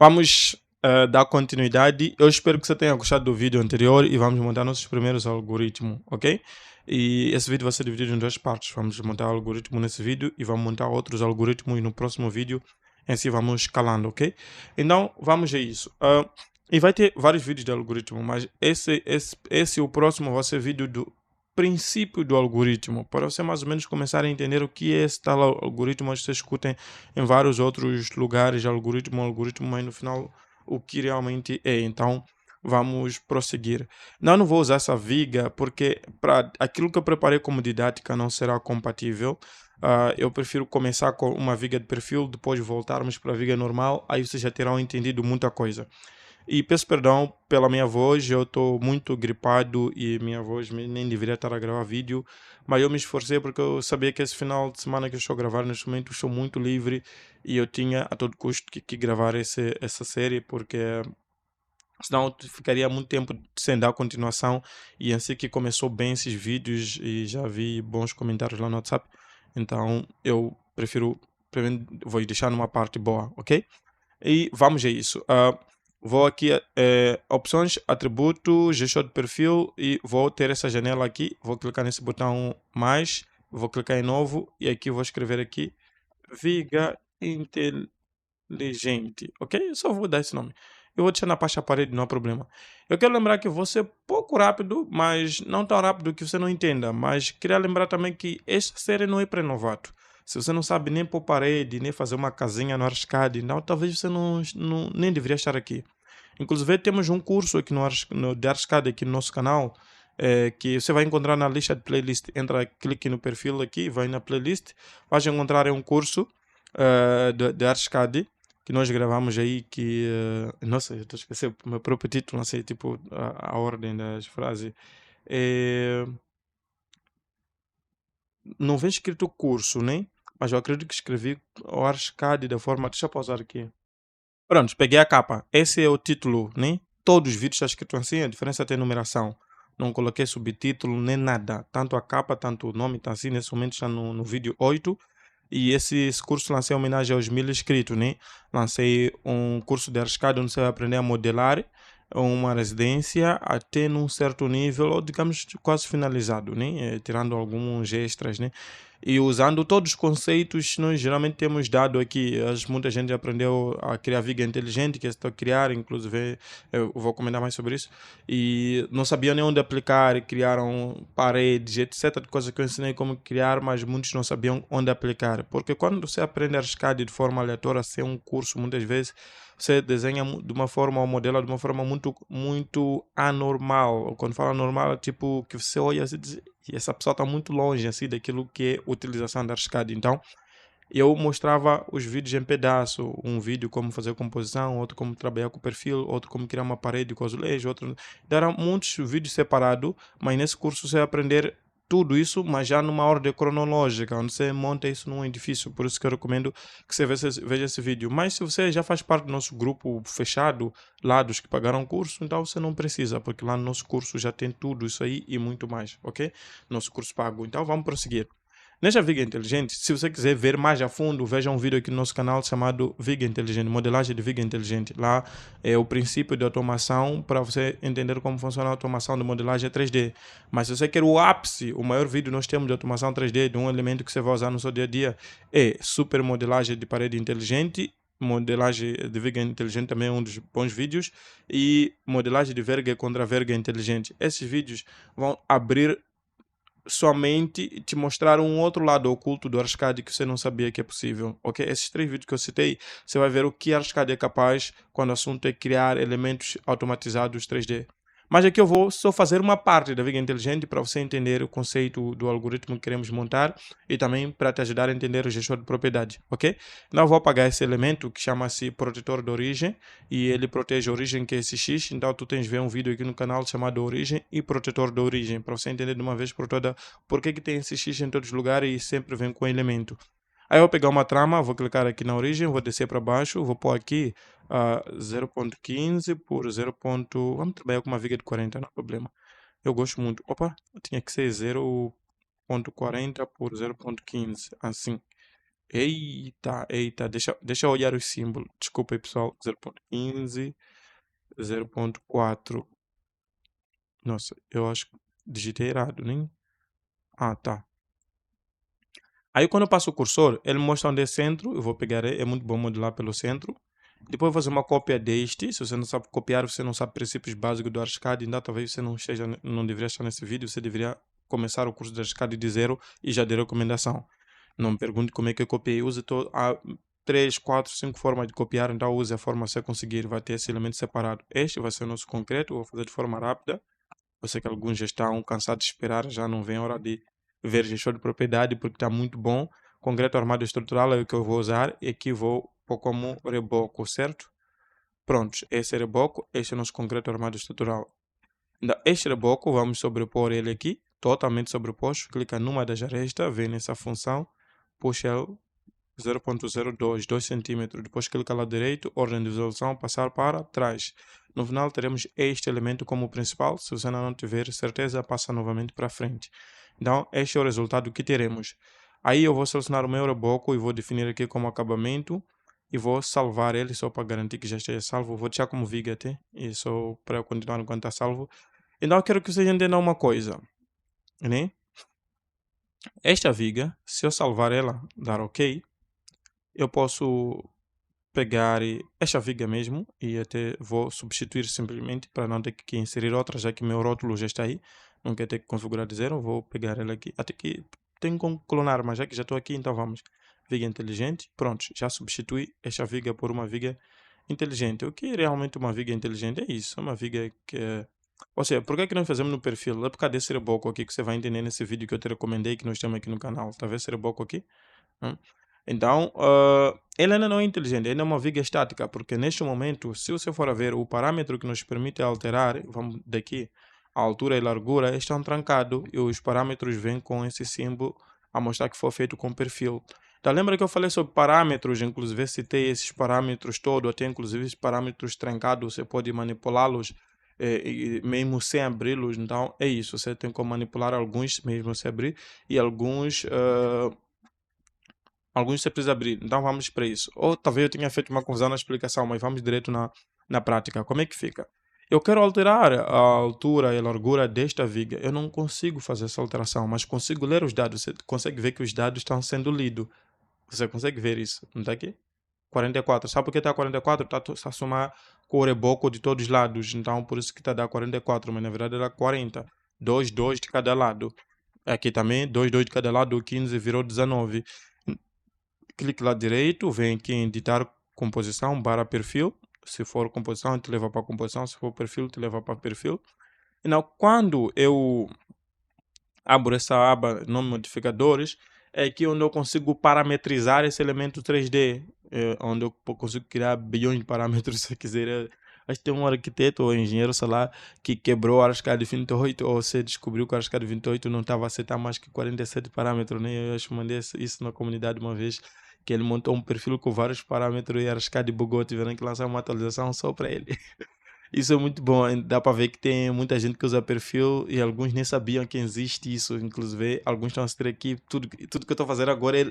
Vamos dar continuidade. Eu espero que você tenha gostado do vídeo anterior e vamos montar nossos primeiros algoritmos, ok? E esse vídeo vai ser dividido em duas partes. Vamos montar o algoritmo nesse vídeo e vamos montar outros algoritmos no próximo vídeo. Assim vamos escalando, ok? Então, vamos a isso. E vai ter vários vídeos de algoritmo, mas esse o próximo vai ser vídeo do princípio do algoritmo, para você mais ou menos começar a entender o que é esse tal algoritmo. Vocês escutem em vários outros lugares, algoritmo, mas no final o que realmente é. Então, vamos prosseguir. Não vou usar essa viga porque para aquilo que eu preparei como didática não será compatível. Eu prefiro começar com uma viga de perfil, depois voltarmos para a viga normal, aí vocês já terão entendido muita coisa. E peço perdão pela minha voz, eu estou muito gripado e minha voz nem deveria estar a gravar vídeo, mas eu me esforcei porque eu sabia que esse final de semana que eu estou a gravar neste momento estou muito livre e eu tinha a todo custo que gravar essa série, porque senão ficaria muito tempo sem dar continuação. E assim que começou bem esses vídeos e já vi bons comentários lá no WhatsApp, então eu prefiro, vou deixar numa parte boa, ok? E vamos a isso. Vou aqui, opções, atributo, gestor de perfil e vou ter essa janela aqui. Vou clicar nesse botão mais, vou clicar em novo e aqui vou escrever aqui Viga Inteligente, ok? Eu só vou dar esse nome. Eu vou deixar na pasta parede, não há problema. Eu quero lembrar que vou ser pouco rápido, mas não tão rápido que você não entenda. Mas queria lembrar também que esta série não é para novato. Se você não sabe nem pôr parede, nem fazer uma casinha no Arcade, então talvez você nem deveria estar aqui. Inclusive temos um curso aqui de Arcade aqui no nosso canal, que você vai encontrar na lista de playlist. Entra, clique no perfil aqui, vai na playlist, vais encontrar um curso de Arcade que nós gravamos aí, que nossa, eu estou a esquecer o meu próprio título, não sei, tipo a ordem das frases. É, não vem escrito curso, né? Mas eu acredito que escrevi o Arcade da forma. Deixa eu pausar aqui. Pronto, peguei a capa. Esse é o título, né? Todos os vídeos estão escritos assim, a diferença tem numeração. Não coloquei subtítulo nem nada. Tanto a capa, tanto o nome está assim. Nesse momento está no vídeo 8. E esse curso lancei em homenagem aos 1000 inscritos, né? Lancei um curso de arriscado onde você vai aprender a modelar uma residência até num certo nível, ou digamos quase finalizado, né? Tirando alguns extras, né? E usando todos os conceitos que nós geralmente temos dado aqui. Muita gente aprendeu a criar viga inteligente, que estou a criar, inclusive eu vou comentar mais sobre isso. E não sabiam nem onde aplicar, criaram paredes, etc. Coisas que eu ensinei como criar, mas muitos não sabiam onde aplicar. Porque quando você aprende a arriscar de forma aleatória, sem um curso, muitas vezes você desenha de uma forma ou modela de uma forma muito anormal. Quando fala normal, é tipo que você olha assim e diz, e essa pessoa está muito longe assim daquilo que é utilização da arriscada. Então, eu mostrava os vídeos em pedaço, um vídeo como fazer composição, outro como trabalhar com o perfil, outro como criar uma parede com azulejo, outro... Então, eram muitos vídeos separados, mas nesse curso você vai aprender tudo isso, mas já numa ordem cronológica, onde você monta isso num edifício. Por isso que eu recomendo que você veja esse vídeo. Mas se você já faz parte do nosso grupo fechado, lá dos que pagaram o curso, então você não precisa, porque lá no nosso curso já tem tudo isso aí e muito mais, ok? Nosso curso pago. Então vamos prosseguir. Nesta Viga Inteligente, se você quiser ver mais a fundo, veja um vídeo aqui no nosso canal chamado Viga Inteligente, modelagem de Viga Inteligente. Lá é o princípio de automação para você entender como funciona a automação de modelagem 3D. Mas se você quer o ápice, o maior vídeo nós temos de automação 3D de um elemento que você vai usar no seu dia a dia é super modelagem de parede inteligente. Modelagem de verga inteligente também é um dos bons vídeos. E modelagem de verga contra verga inteligente. Esses vídeos vão abrir somente te mostrar um outro lado oculto do Arcade que você não sabia que é possível, ok? Esses 3 vídeos que eu citei, você vai ver o que a Arcade é capaz quando o assunto é criar elementos automatizados 3D. Mas aqui eu vou só fazer uma parte da Viga Inteligente para você entender o conceito do algoritmo que queremos montar e também para te ajudar a entender o gestor de propriedade, ok? Então eu vou apagar esse elemento que chama-se protetor de origem e ele protege a origem, que é esse X. Então tu tens de ver um vídeo aqui no canal chamado origem e protetor de origem para você entender de uma vez por toda por que tem esse X em todos os lugares e sempre vem com elemento. Aí eu vou pegar uma trama, vou clicar aqui na origem, vou descer para baixo, vou pôr aqui 0.15 por 0. Vamos trabalhar com uma viga de 40, não há problema. Eu gosto muito. Opa, tinha que ser 0.40 por 0.15, assim. Eita, deixa eu olhar os símbolos. Desculpa aí, pessoal. 0.15, 0.4. Nossa, eu acho que digitei errado, nem? Ah, tá. Aí quando eu passo o cursor, ele mostra onde é centro. Eu vou pegar, é muito bom modelar pelo centro. Depois eu vou fazer uma cópia deste. Se você não sabe copiar, você não sabe princípios básicos do Archicad, ainda talvez você não deveria estar nesse vídeo. Você deveria começar o curso de Archicad de zero e já de recomendação. Não me pergunte como é que eu copiei. Há 3, 4, 5 formas de copiar, então use a forma que você conseguir. Vai ter esse elemento separado. Este vai ser o nosso concreto. Vou fazer de forma rápida. Eu sei que alguns já estão cansados de esperar, já não vem hora de ver gestor de propriedade porque está muito bom. Concreto armado estrutural é o que eu vou usar e aqui vou pôr como reboco, certo? Prontos, esse é reboco, este é o nosso concreto armado estrutural. Este reboco, vamos sobrepor ele aqui, totalmente sobreposto. Clica numa das arestas, vem nessa função, puxa ele 0.02, 2 cm. Depois clica lá direito, ordem de resolução, passar para trás. No final teremos este elemento como principal. Se você ainda não tiver certeza, passa novamente para frente. Então, este é o resultado que teremos. Aí eu vou selecionar o meu reboco e vou definir aqui como acabamento. E vou salvar ele só para garantir que já esteja salvo. Vou deixar como viga até. E só para eu continuar enquanto está salvo. Então eu quero que vocês entendam uma coisa. Né? Esta viga, se eu salvar ela, dar OK, eu posso pegar esta viga mesmo e até vou substituir simplesmente para não ter que inserir outra, já que meu rótulo já está aí. Não quero ter que configurar de zero, vou pegar ela aqui. Até que tenho como clonar, mas já que já estou aqui, então vamos. Viga inteligente, pronto, já substitui esta viga por uma viga inteligente. O que é realmente uma viga inteligente? É isso, é uma viga que ou seja, por que é que nós fazemos no perfil? É por causa desse reboco aqui que você vai entender nesse vídeo que eu te recomendei, que nós temos aqui no canal. Tá vendo esse reboco aqui? Hum? Então, ele ainda não é inteligente, ainda é uma viga estática, porque neste momento, se você for a ver o parâmetro que nos permite alterar, vamos daqui, a altura e largura, estão trancados e os parâmetros vêm com esse símbolo a mostrar que foi feito com perfil. Então, lembra que eu falei sobre parâmetros, inclusive citei esses parâmetros todos, até inclusive esses parâmetros trancados, você pode manipulá-los mesmo sem abri-los. Então, é isso, você tem como manipular alguns mesmo sem abrir e alguns você precisa abrir, então vamos para isso. Ou talvez eu tenha feito uma confusão na explicação, mas vamos direto na prática. Como é que fica? Eu quero alterar a altura e a largura desta viga. Eu não consigo fazer essa alteração, mas consigo ler os dados. Você consegue ver que os dados estão sendo lidos. Você consegue ver isso, não está aqui? 44. Sabe por que está 44? Está a somar com o reboco de todos os lados. Então, por isso que está a dar 44, mas na verdade era 40. 2, 2 de cada lado. Aqui também, 2, 2 de cada lado, 15 virou 19. Clique lá direito, vem aqui em editar composição, barra perfil. Se for composição, te leva para composição. Se for perfil, te leva para perfil. Então, quando eu abro essa aba nome modificadores, é aqui onde eu consigo parametrizar esse elemento 3D, onde eu consigo criar bilhões de parâmetros se eu quiser. Acho que tem um arquiteto ou engenheiro, sei lá, que quebrou o Archicad 28, ou você descobriu que o Archicad 28 não estava a aceitar mais que 47 parâmetros, né? Eu acho que mandei isso na comunidade uma vez, que ele montou um perfil com vários parâmetros e o Archicad bugou, tiveram que lançar uma atualização só para ele. Isso é muito bom, hein? Dá para ver que tem muita gente que usa perfil e alguns nem sabiam que existe isso. Inclusive, alguns estão a assistir aqui. Tudo que eu estou fazendo agora é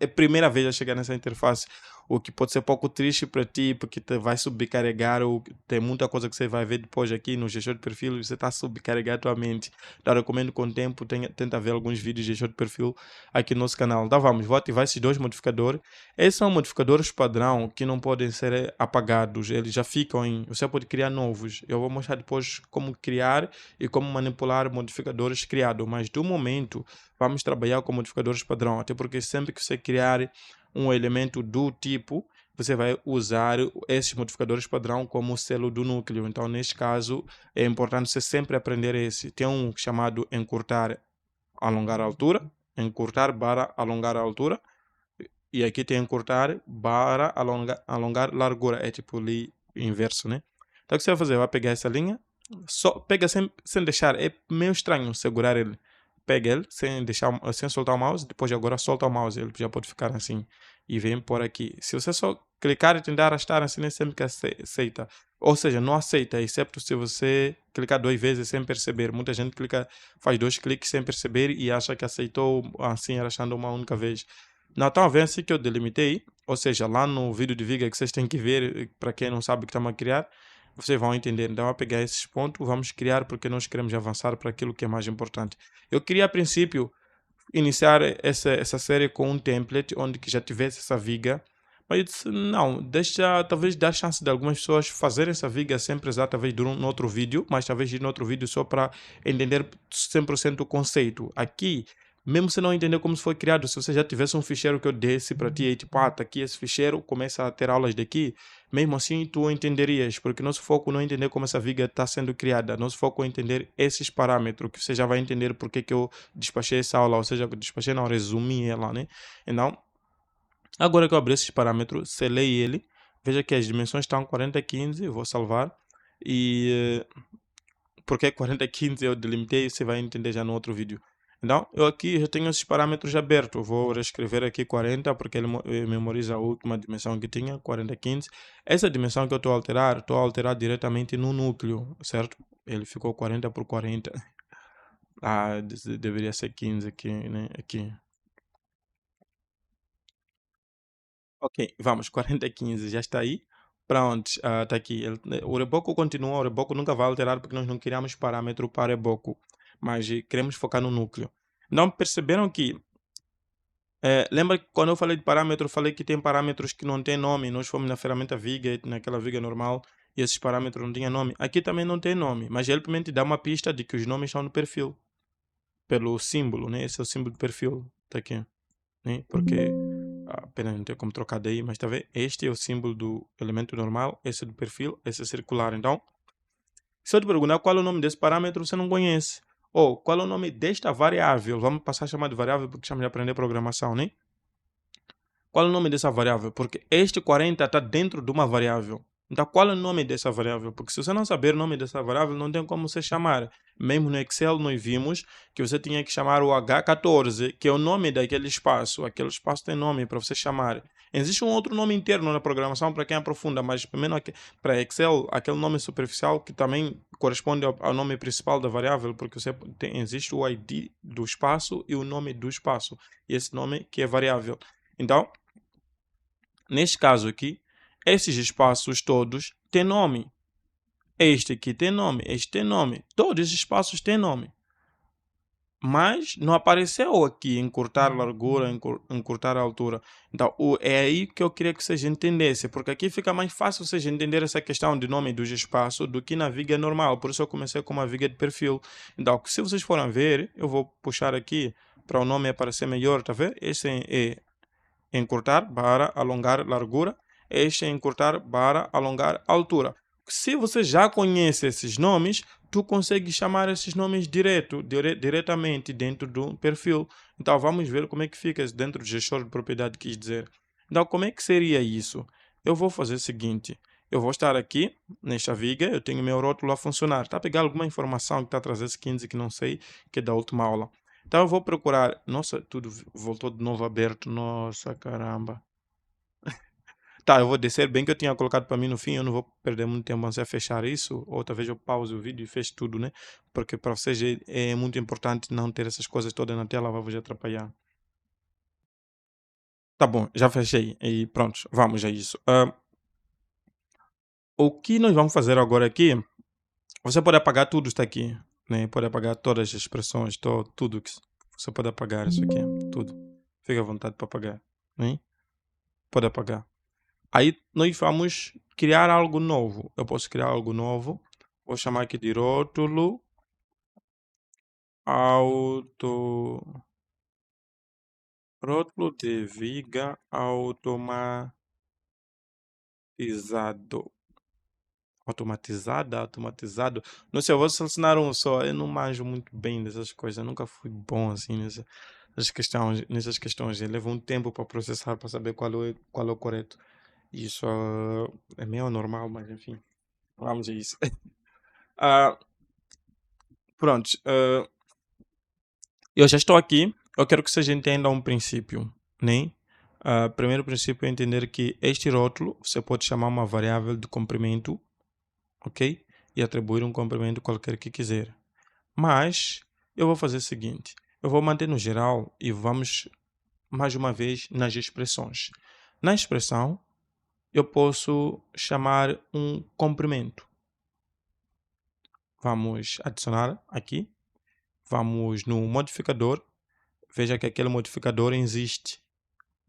a primeira vez a chegar nessa interface. O que pode ser pouco triste para ti, porque te vai subcarregar. Ou tem muita coisa que você vai ver depois aqui no gestor de perfil e você está a subcarregar a tua mente. Então, eu recomendo com o tempo, tenta ver alguns vídeos de gestor de perfil aqui no nosso canal. Então, vamos, vou ativar esses dois modificadores. Esses são modificadores padrão que não podem ser apagados, eles já ficam em. Você pode criar novos. Eu vou mostrar depois como criar e como manipular modificadores criados, mas do momento vamos trabalhar com modificadores padrão, até porque sempre que você criar um elemento do tipo, você vai usar esses modificadores padrão como selo do núcleo. Então, neste caso, é importante você sempre aprender esse. Tem um chamado encurtar, alongar a altura, encurtar barra alongar a altura. E aqui tem encurtar barra alongar largura. É tipo ali inverso, né? Então o que você vai fazer? Vai pegar essa linha, só pega sem deixar. É meio estranho segurar ele. Pega ele sem soltar o mouse. Depois agora solta o mouse. Ele já pode ficar assim. E vem por aqui. Se você só clicar e tentar arrastar assim, nem sempre que aceita. Ou seja, não aceita, exceto se você clicar 2 vezes sem perceber. Muita gente faz 2 cliques sem perceber e acha que aceitou assim, arrastando uma única vez. Não, estão a ver assim que eu delimitei, ou seja, lá no vídeo de viga que vocês têm que ver, para quem não sabe o que estamos a criar, vocês vão entender. Então, a pegar esses pontos, vamos criar porque nós queremos avançar para aquilo que é mais importante. Eu queria, a princípio, iniciar essa série com um template onde que já tivesse essa viga, mas eu disse, não, deixa talvez dar chance de algumas pessoas fazerem essa viga sem precisar talvez de um outro vídeo, mas talvez ir no outro vídeo só para entender 100% o conceito. Aqui, mesmo se não entender como foi criado, se você já tivesse um ficheiro que eu desse para ti, e tipo, tá aqui esse ficheiro, começa a ter aulas daqui, mesmo assim tu entenderias, porque nosso foco não é entender como essa viga está sendo criada, nosso foco é entender esses parâmetros, que você já vai entender porque que eu despachei essa aula, ou seja, despachei não, resumi ela, né? Então, agora que eu abri esses parâmetros, selei ele, veja que as dimensões estão 40:15, vou salvar, e porque 40:15 eu delimitei, você vai entender já no outro vídeo. Então, eu aqui já tenho esses parâmetros abertos, vou reescrever aqui 40, porque ele memoriza a última dimensão que tinha, 40:15. Essa dimensão que eu estou a alterar diretamente no núcleo, certo? Ele ficou 40 por 40. Deveria ser 15 aqui, né? Aqui. Ok, vamos, 40:15 já está aí. Pronto, está aqui. O reboco continua, o reboco nunca vai alterar porque nós não criamos parâmetro para reboco, mas queremos focar no núcleo. Não perceberam que, lembra que quando eu falei de parâmetro, eu falei que tem parâmetros que não têm nome. Nós fomos na ferramenta Viga, naquela Viga normal, e esses parâmetros não tinham nome. Aqui também não tem nome, mas ele simplesmente dá uma pista de que os nomes estão no perfil, pelo símbolo, né? Esse é o símbolo do perfil, está aqui, né? Porque apenas não tem como trocar daí, mas tá vendo? Este é o símbolo do elemento normal, esse é do perfil, esse é circular. Então, se eu te perguntar qual é o nome desse parâmetro, você não conhece. Ou qual é o nome desta variável? Vamos passar a chamar de variável porque estamos de aprender programação, né? Qual é o nome dessa variável? Porque este 40 está dentro de uma variável. Então, qual é o nome dessa variável? Porque se você não saber o nome dessa variável, não tem como você chamar. Mesmo no Excel, nós vimos que você tinha que chamar o H14, que é o nome daquele espaço. Aquele espaço tem nome para você chamar. Existe um outro nome interno na programação para quem aprofunda, mas primeiro para Excel, aquele nome superficial que também corresponde ao nome principal da variável, porque existe o ID do espaço e o nome do espaço. E esse nome que é variável. Então, neste caso aqui, esses espaços todos têm nome. Este aqui tem nome, este tem nome. Todos esses espaços têm nome. Mas não apareceu aqui encurtar a largura, encurtar a altura. Então, é aí que eu queria que vocês entendessem, porque aqui fica mais fácil vocês entenderem essa questão de nome dos espaços do que na viga normal. Por isso eu comecei com uma viga de perfil. Então, se vocês forem ver, eu vou puxar aqui para o nome aparecer melhor, tá vendo? Esse é encurtar para alongar largura, este é encurtar para alongar altura. Se você já conhece esses nomes, tu consegue chamar esses nomes diretamente dentro do perfil. Então vamos ver como é que fica dentro do gestor de propriedade, quis dizer. Então como é que seria isso? Eu vou fazer o seguinte, eu vou estar aqui nesta viga, eu tenho meu rótulo a funcionar. Está a pegar alguma informação que está a trazer esse 15 que não sei, que é da última aula. Então eu vou procurar. Nossa, tudo voltou de novo aberto. Nossa, caramba. Tá, eu vou descer. Bem que eu tinha colocado para mim no fim. Eu não vou perder muito tempo a fechar isso. Ou talvez eu pause o vídeo e feche tudo, né? Porque para vocês é muito importante não ter essas coisas todas na tela. Vai vos atrapalhar. Tá bom, já fechei. E pronto, vamos a isso. O que nós vamos fazer agora aqui? Você pode apagar tudo está aqui, né? Pode apagar todas as expressões, tudo que você pode apagar isso aqui, tudo. Fique à vontade para apagar, né? Pode apagar. Aí nós vamos criar algo novo. Eu posso criar algo novo. Vou chamar aqui de rótulo rótulo de viga automatizado. Automatizado. Não sei, eu vou selecionar um só. Eu não manjo muito bem dessas coisas. Eu nunca fui bom assim nessas questões. Eu levo um tempo para processar, para saber qual é o correto. Isso é meio normal, mas enfim. Vamos a isso. Ah, pronto. Eu já estou aqui. Eu quero que vocês entendam um princípio, né? Primeiro princípio é entender que este rótulo você pode chamar uma variável de comprimento, ok? E atribuir um comprimento qualquer que quiser. Mas eu vou fazer o seguinte: eu vou manter no geral e vamos mais uma vez, nas expressões. Na expressão, eu posso chamar um comprimento. Vamos adicionar aqui. Vamos no modificador. Veja que aquele modificador existe.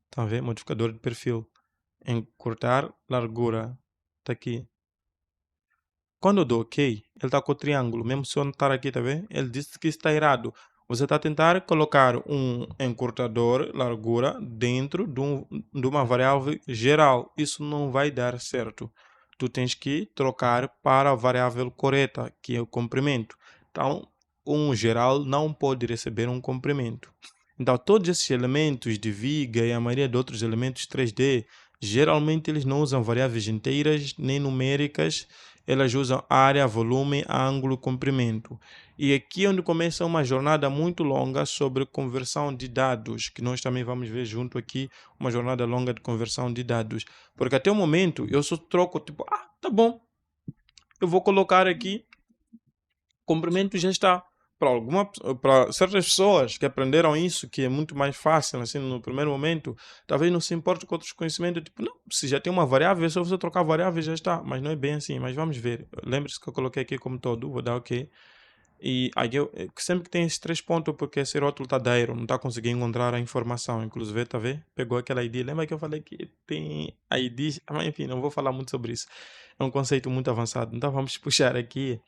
Estão a ver? Modificador de perfil. Encurtar largura. Está aqui. Quando eu dou OK, ele está com o triângulo. Mesmo se eu não estar aqui, tá vendo? Ele disse que está errado. Você está a tentar colocar um encurtador, largura, dentro de uma variável geral. Isso não vai dar certo. Tu tens que trocar para a variável correta, que é o comprimento. Então, um geral não pode receber um comprimento. Então, todos esses elementos de viga e a maioria de outros elementos 3D, geralmente eles não usam variáveis inteiras nem numéricas, elas usam área, volume, ângulo, comprimento. E aqui é onde começa uma jornada muito longa sobre conversão de dados, que nós também vamos ver junto aqui, uma jornada longa de conversão de dados. Porque até o momento eu só troco, tipo, tá bom, eu vou colocar aqui, comprimento já está. Para certas pessoas que aprenderam isso, que é muito mais fácil, assim, no primeiro momento, talvez não se importe com outros conhecimentos, tipo, não, se já tem uma variável, é só você trocar a variável e já está. Mas não é bem assim, mas vamos ver. Lembre-se que eu coloquei aqui como todo, vou dar OK. E aí sempre que tem esses 3 pontos, porque esse rótulo está dairo, não está conseguindo encontrar a informação. Inclusive, tá vendo? Pegou aquela ID. Lembra que eu falei que tem ID? Mas enfim, não vou falar muito sobre isso. É um conceito muito avançado. Então vamos puxar aqui.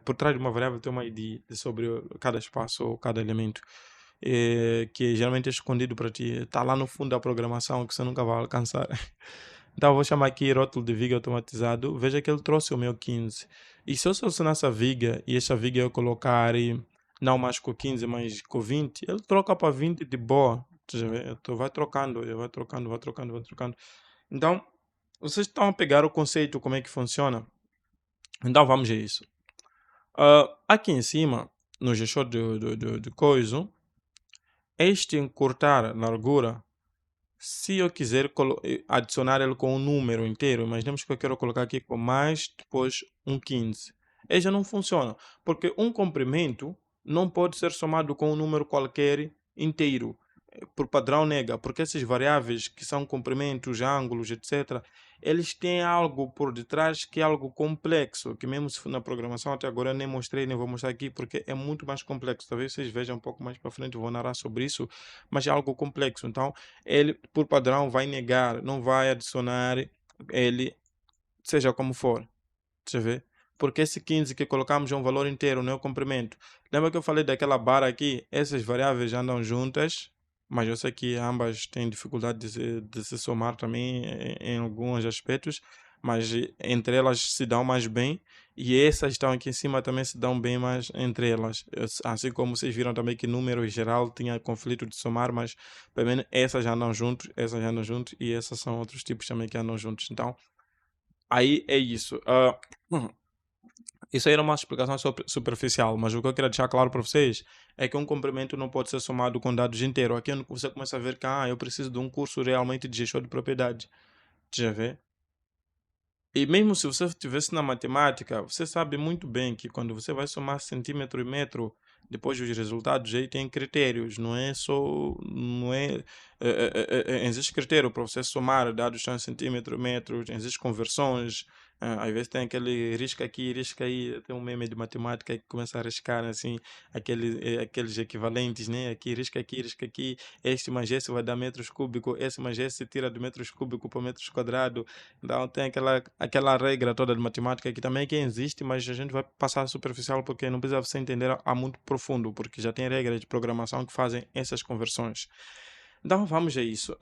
Por trás de uma variável tem uma ID sobre cada espaço ou cada elemento, que geralmente é escondido para ti. Está lá no fundo da programação que você nunca vai alcançar. Então, eu vou chamar aqui rótulo de viga automatizado. Veja que ele trouxe o meu 15. E se eu selecionar essa viga e essa viga eu colocar não mais com 15, mas com 20, ele troca para 20 de boa. Vai trocando, ele vai trocando, vai trocando, vai trocando. Então, vocês estão a pegar o conceito, como é que funciona? Então, vamos a isso. Aqui em cima, no gestor de coisa, este encurtar largura, se eu quiser adicionar ele com um número inteiro, imaginemos que eu quero colocar aqui com mais, depois um 15. Ele já não funciona, porque um comprimento não pode ser somado com um número qualquer inteiro. Por padrão nega, porque essas variáveis que são comprimentos, ângulos, etc., eles têm algo por detrás que é algo complexo, que mesmo se for na programação até agora eu nem mostrei, nem vou mostrar aqui, porque é muito mais complexo. Talvez vocês vejam um pouco mais para frente, eu vou narrar sobre isso, mas é algo complexo. Então, ele, por padrão, vai negar, não vai adicionar ele, seja como for. Deixa eu ver. Porque esse 15 que colocamos é um valor inteiro, não é o comprimento. Lembra que eu falei daquela barra aqui? Essas variáveis andam juntas, mas eu sei que ambas têm dificuldade de se somar também em alguns aspectos, mas entre elas se dão mais bem, e essas estão aqui em cima também se dão bem mais entre elas. Assim como vocês viram também que número em geral tinha conflito de somar, mas pelo menos essas andam juntos, e essas são outros tipos também que andam juntos. Então, aí é isso. Isso aí era uma explicação superficial, mas o que eu queria deixar claro para vocês é que um comprimento não pode ser somado com dados inteiros. Aqui é onde você começa a ver que eu preciso de um curso realmente de gestão de propriedade. Já vê? E mesmo se você estivesse na matemática, você sabe muito bem que quando você vai somar centímetro e metro, depois os resultados aí tem critérios, não é só, não é, existe critério para você somar dados em centímetro, metros, existem conversões, às vezes tem aquele risca aqui, risca aí, tem um meme de matemática que começa a riscar assim, aqueles equivalentes, né? Aqui, risca aqui, este mais esse vai dar metros cúbicos, esse mais esse tira de metros cúbicos para metros quadrados. Então tem aquela regra toda de matemática que também existe, mas a gente vai passar superficial porque não precisa você entender a muito profundo, porque já tem regras de programação que fazem essas conversões. Então vamos a isso.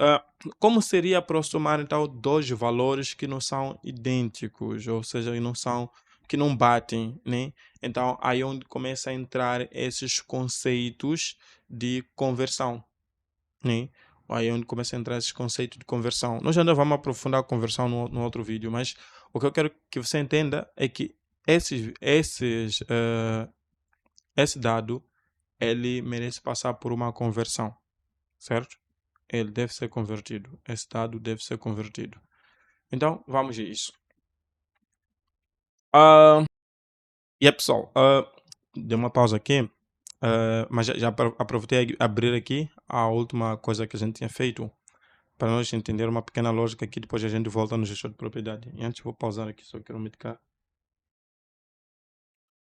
Como seria aproximar então dois valores que não são idênticos, ou seja, que não batem, né? Então aí é onde começa a entrar esses conceitos de conversão, né? Aí é onde começa a entrar esse conceito de conversão. Nós ainda vamos aprofundar a conversão no outro vídeo, mas o que eu quero que você entenda é que esse dado, ele merece passar por uma conversão, certo? Ele deve ser convertido. Esse dado deve ser convertido. Então, vamos a isso. E é pessoal, dê uma pausa aqui. Mas já aproveitei a abrir aqui a última coisa que a gente tinha feito para nós entender uma pequena lógica aqui, depois a gente volta no gestor de propriedade. E antes vou pausar aqui, só quero medicar.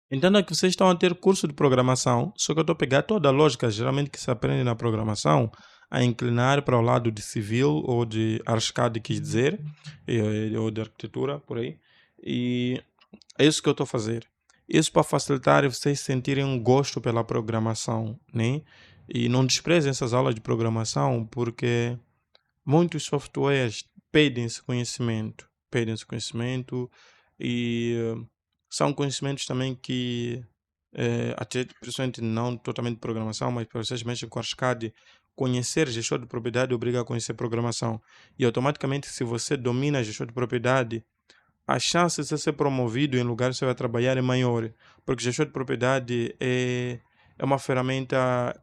Entenda que vocês estão a ter curso de programação, só que eu estou a pegar toda a lógica, geralmente que se aprende na programação, a inclinar para o lado de civil ou de ArchiCAD, quis dizer, ou de arquitetura, por aí. E é isso que eu estou a fazer. Isso para facilitar vocês sentirem um gosto pela programação, né? E não desprezem essas aulas de programação, porque muitos softwares pedem esse conhecimento e são conhecimentos também que, até principalmente não totalmente de programação, mas para vocês mexem com ArchiCAD, conhecer gestor de propriedade obriga a conhecer programação. E automaticamente, se você domina gestor de propriedade, a chance de você ser promovido em lugar que você vai trabalhar é maior, porque gestor de propriedade é uma ferramenta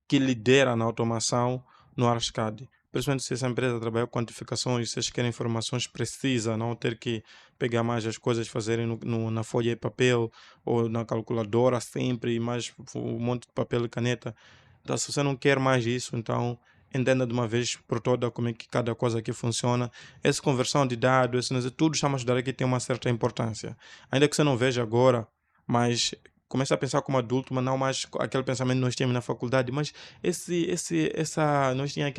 que lidera na automação no ArchiCAD. Principalmente se essa empresa trabalha com quantificações, vocês querem informações precisas, não ter que pegar mais as coisas, fazerem na folha de papel ou na calculadora sempre, e mais um monte de papel e caneta. Então, se você não quer mais isso, então entenda de uma vez por toda como é que cada coisa aqui funciona. Essa conversão de dados, tudo está a ajudar aqui tem uma certa importância. Ainda que você não veja agora, mas começa a pensar como adulto, mas não mais aquele pensamento que nós tínhamos na faculdade, mas nós tínhamos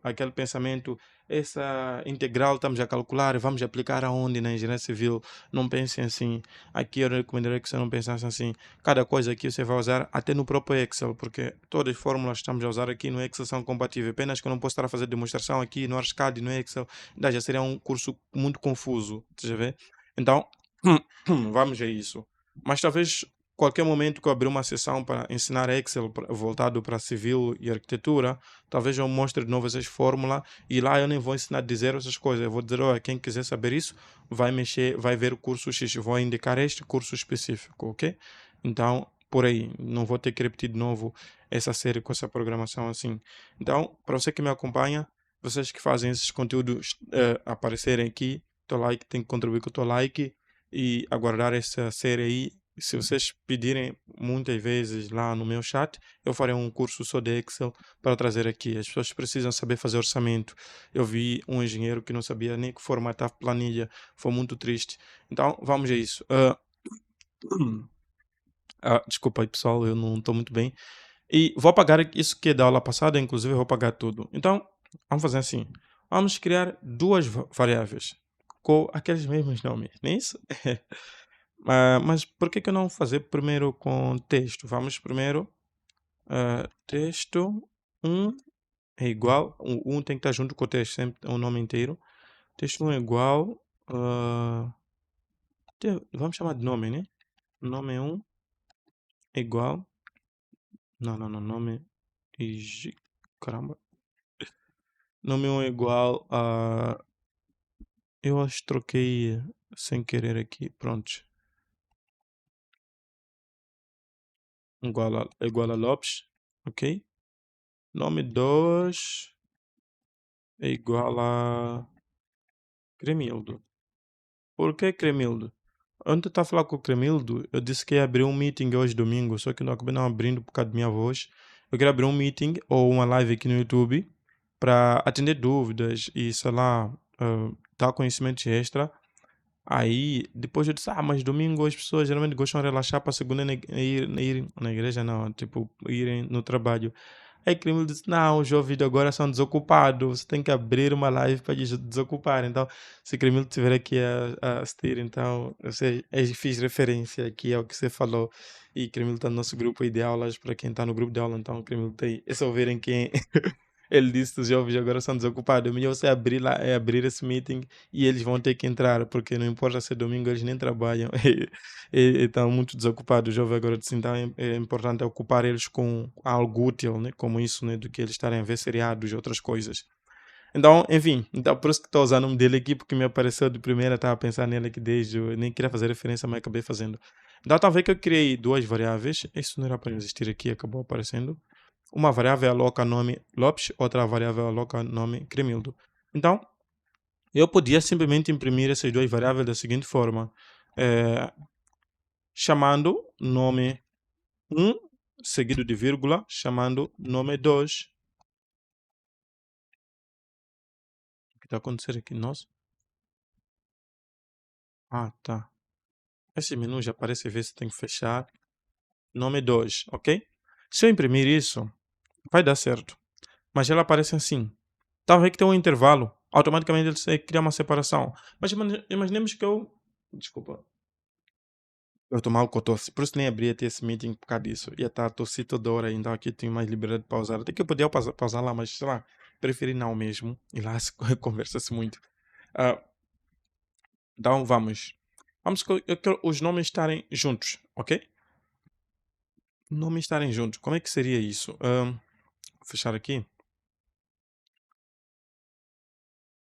aquele pensamento, essa integral estamos a calcular, vamos aplicar aonde na engenharia civil. Não pensem assim. Aqui eu recomendaria que você não pensasse assim. Cada coisa aqui você vai usar até no próprio Excel, porque todas as fórmulas que estamos a usar aqui no Excel são compatíveis. Apenas que eu não posso estar a fazer demonstração aqui no ArchiCAD e no Excel, já seria um curso muito confuso, você vê? Então, vamos a isso. Mas talvez qualquer momento que eu abrir uma sessão para ensinar Excel voltado para civil e arquitetura, talvez eu mostre de novo essas fórmulas e lá eu nem vou ensinar de zero essas coisas. Eu vou dizer, olha, quem quiser saber isso, vai mexer, vai ver o curso X. Eu vou indicar este curso específico, ok? Então, por aí, não vou ter que repetir de novo essa série com essa programação assim. Então, para você que me acompanha, vocês que fazem esses conteúdos aparecerem aqui, teu like tem que contribuir com o teu like e aguardar essa série aí. Se vocês pedirem muitas vezes lá no meu chat, eu farei um curso só de Excel para trazer aqui. As pessoas precisam saber fazer orçamento. Eu vi um engenheiro que não sabia nem que formatar planilha. Foi muito triste. Então, vamos a isso. Desculpa aí, pessoal, eu não estou muito bem. E vou apagar isso que é da aula passada, inclusive eu vou apagar tudo. Então, vamos fazer assim. Vamos criar duas variáveis com aqueles mesmos nomes, não é isso? Mas por que que não fazer primeiro com texto? Vamos primeiro, texto 1 é igual, o 1 tem que estar junto com o texto, sempre o nome inteiro. Texto 1 é igual, vamos chamar de nome, né? Nome 1 é igual, não, nome, caramba. Nome 1 é igual a, eu acho que troquei sem querer aqui, pronto. Igual a Lopes, ok? Nome 2 é igual a Cremildo. Por que Cremildo? Antes de estar a falar com o Cremildo, eu disse que ia abrir um meeting hoje domingo, só que não acabei não abrindo por causa da minha voz. Eu queria abrir um meeting ou uma live aqui no YouTube para atender dúvidas e, sei lá, dar conhecimento extra. Aí, depois eu disse, mas domingo as pessoas geralmente gostam de relaxar para segunda ir na igreja, não, tipo, irem no trabalho. Aí Cremildo disse, não, os jovens de agora são desocupados, você tem que abrir uma live para desocupar. Então, se Cremildo estiver aqui a assistir, então, eu fiz referência aqui ao que você falou. E Cremildo está no nosso grupo aí de aulas, para quem está no grupo de aula, então Cremildo tem, é só ouvirem quem ele disse que os jovens agora são desocupados. É melhor você abrir lá, abrir esse meeting e eles vão ter que entrar, porque não importa se é domingo, eles nem trabalham e estão muito desocupados. Os jovens agora disse, então é importante ocupar eles com algo útil, né? Como isso, né? Do que eles estarem a ver seriados e outras coisas. Então, enfim, então por isso que estou usando o nome dele aqui, porque me apareceu de primeira, estava a pensar nele aqui desde, eu nem queria fazer referência, mas acabei fazendo. Então, talvez que eu criei duas variáveis, isso não era para existir aqui, acabou aparecendo. Uma variável aloca nome Lopes, outra variável aloca nome Cremildo. Então, eu podia simplesmente imprimir essas duas variáveis da seguinte forma. chamando nome 1, seguido de vírgula, chamando nome 2. O que está acontecendo aqui? Nossa. Ah, tá. Esse menu já aparece, ver se tem que fechar. Nome 2, ok? Se eu imprimir isso, vai dar certo. Mas ela aparece assim. Talvez que tem um intervalo. Automaticamente ele cria uma separação. Mas imaginemos que eu... Desculpa. Eu tô mal com tosse. Por isso nem abri até esse meeting por causa disso. Ia estar tossi toda hora, então aqui tenho mais liberdade de pausar. Até que eu podia pausar lá, mas sei lá, preferi não mesmo. E lá se conversa-se muito. Ah, então vamos. Eu quero os nomes estarem juntos, ok? Nomes estarem juntos. Como é que seria isso? Vou fechar aqui.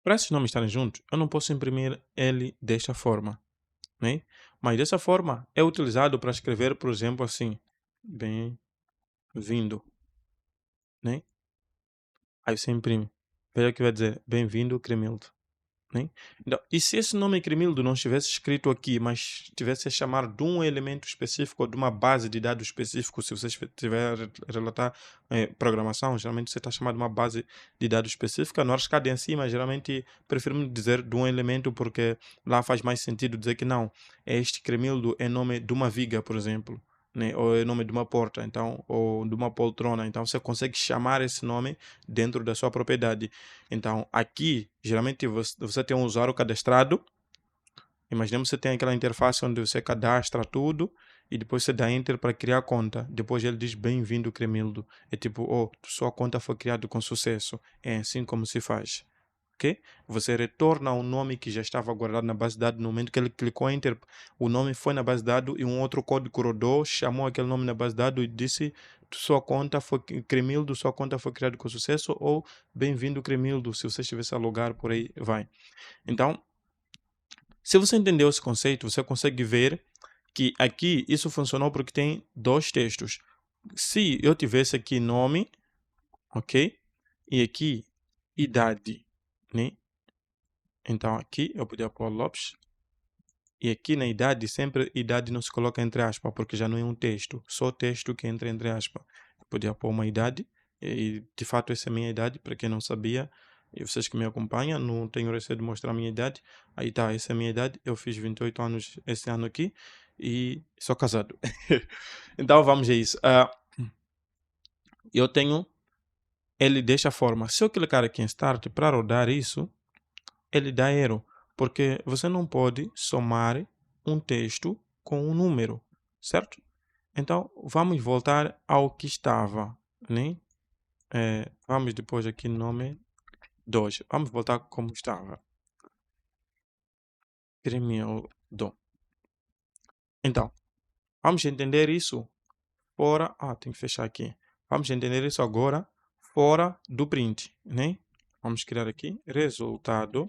Para esses nomes estarem juntos, eu não posso imprimir ele desta forma, né? Mas dessa forma é utilizado para escrever, por exemplo, assim, bem-vindo, né? Aí você imprime. Veja que vai dizer, bem-vindo, Cremildo. Né? Então, e se esse nome Cremildo não estivesse escrito aqui, mas estivesse a chamar de um elemento específico ou de uma base de dados específico, se você estiver a relatar programação, geralmente você está chamando de uma base de dados específica. No Arcade em cima, geralmente preferimos dizer de um elemento porque lá faz mais sentido dizer que não, este Cremildo é nome de uma viga, por exemplo. Né, ou é nome de uma porta, então, ou de uma poltrona, então você consegue chamar esse nome dentro da sua propriedade. Então, aqui, geralmente você tem um usuário cadastrado. Imaginemos que você tem aquela interface onde você cadastra tudo e depois você dá Enter para criar a conta. Depois ele diz bem-vindo, Cremildo. É tipo, sua conta foi criada com sucesso. É assim como se faz. Okay? Você retorna um nome que já estava guardado na base de dados no momento que ele clicou Enter. O nome foi na base de dados e um outro código rodou, chamou aquele nome na base de dados e disse sua conta foi Cremildo, sua conta foi criada com sucesso ou bem-vindo Cremildo, se você estivesse a logar por aí, vai. Então, se você entendeu esse conceito, você consegue ver que aqui isso funcionou porque tem dois textos. Se eu tivesse aqui nome, ok? E aqui idade, né? Então aqui eu podia pôr Lopes. E aqui na idade, sempre idade não se coloca entre aspas, porque já não é um texto. Só texto que entra entre aspas. Eu podia pôr uma idade, e de fato essa é a minha idade, para quem não sabia. E vocês que me acompanham, não tenho receio de mostrar a minha idade. Aí tá, essa é a minha idade. Eu fiz 28 anos esse ano aqui e sou casado. Então vamos a isso. Eu tenho ele desta forma. Se eu clicar aqui em Start para rodar isso, ele dá erro, porque você não pode somar um texto com um número, certo? Então, vamos voltar ao que estava, né? Vamos depois aqui no nome 2. Vamos voltar como estava. Cremildo. Então, vamos entender isso fora... tem que fechar aqui. Vamos entender isso agora fora do print, né? Vamos criar aqui resultado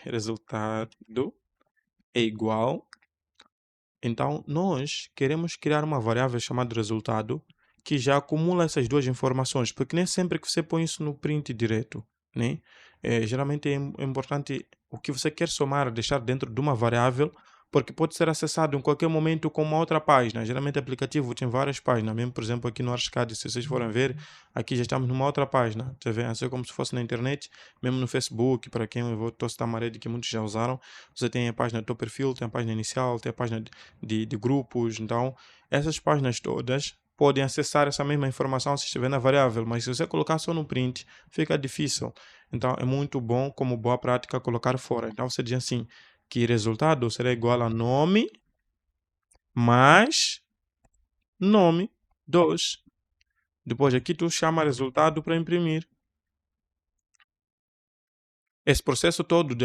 resultado é igual. Então, nós queremos criar uma variável chamada resultado que já acumula essas duas informações, porque nem sempre que você põe isso no print direto, né? Geralmente é importante o que você quer somar, deixar dentro de uma variável, porque pode ser acessado em qualquer momento com uma outra página. Geralmente o aplicativo tem várias páginas, mesmo por exemplo aqui no Arcade, se vocês forem ver, aqui já estamos numa outra página, você vê, assim como se fosse na internet, mesmo no Facebook, para quem eu vou citar uma rede que muitos já usaram, você tem a página do teu perfil, tem a página inicial, tem a página de grupos, então essas páginas todas podem acessar essa mesma informação se estiver na variável, mas se você colocar só no print, fica difícil. Então é muito bom, como boa prática, colocar fora. Então você diz assim, que resultado será igual a nome mais nome 2. Depois aqui tu chama resultado para imprimir. Esse processo todo,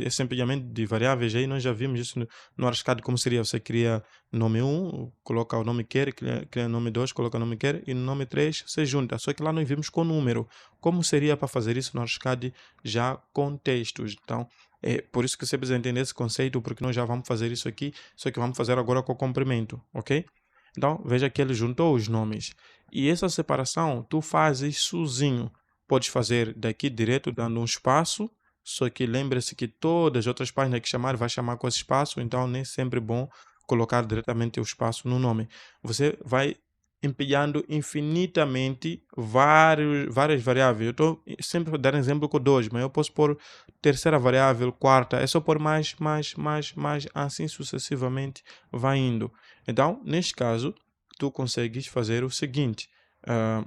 esse empilhamento de variáveis, aí nós já vimos isso no Arcade, como seria, você cria nome 1, coloca o nome quer, cria nome 2, coloca o nome quer, e no nome 3 você junta, só que lá nós vimos com número. Como seria para fazer isso no Arcade já com textos? Então, é por isso que você precisa entender esse conceito, porque nós já vamos fazer isso aqui, só que vamos fazer agora com o comprimento, ok? Então, veja que ele juntou os nomes. E essa separação, tu fazes sozinho. Podes fazer daqui direto, dando um espaço, só que lembre-se que todas as outras páginas que chamar vai chamar com esse espaço, então nem sempre é bom colocar diretamente o espaço no nome. Você vai empilhando infinitamente várias variáveis. Eu estou sempre a dar exemplo com dois, mas eu posso pôr terceira variável, quarta, é só pôr mais, assim sucessivamente vai indo. Então, neste caso, tu consegues fazer o seguinte, ah,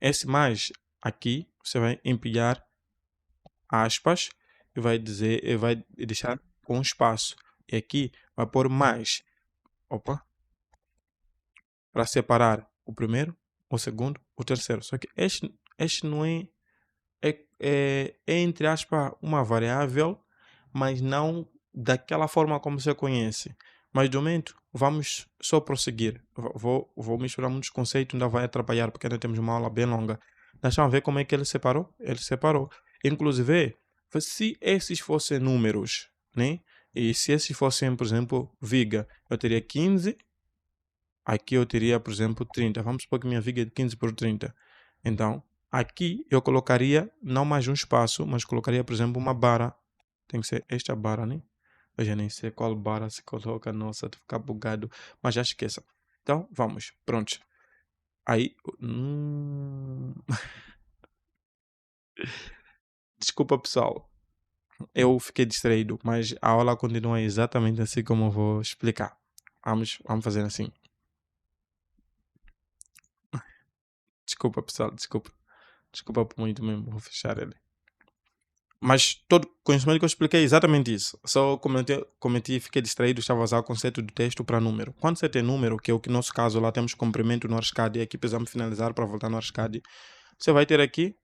esse mais aqui, você vai empilhar aspas e vai dizer, e vai deixar com espaço. E aqui vai pôr mais, opa, para separar o primeiro, o segundo, o terceiro. Só que este não é entre aspas uma variável, mas não daquela forma como você conhece. Mas de momento, vamos só prosseguir. Vou misturar muitos conceitos, ainda vai atrapalhar, porque ainda temos uma aula bem longa. Deixa eu ver como é que ele separou. Ele separou. Inclusive, se esses fossem números, né? E se esses fossem, por exemplo, viga, eu teria 15. Aqui eu teria, por exemplo, 30. Vamos supor que minha viga é de 15 por 30. Então, aqui eu colocaria não mais um espaço, mas colocaria, por exemplo, uma barra. Tem que ser esta barra, né? Eu já nem sei qual barra se coloca, nossa, tô ficar bugado, mas já esqueça. Então, vamos, pronto. Aí, desculpa pessoal, eu fiquei distraído, mas a aula continua exatamente assim como eu vou explicar. Vamos fazer assim. Desculpa pessoal, desculpa. Desculpa por muito mesmo, vou fechar ele. Mas todo conhecimento que eu expliquei é exatamente isso. Só cometi e fiquei distraído, estava a usar o conceito de texto para número. Quando você tem número, que é o que no nosso caso lá temos comprimento no Arcade e aqui precisamos finalizar para voltar no Arcade, você vai ter aqui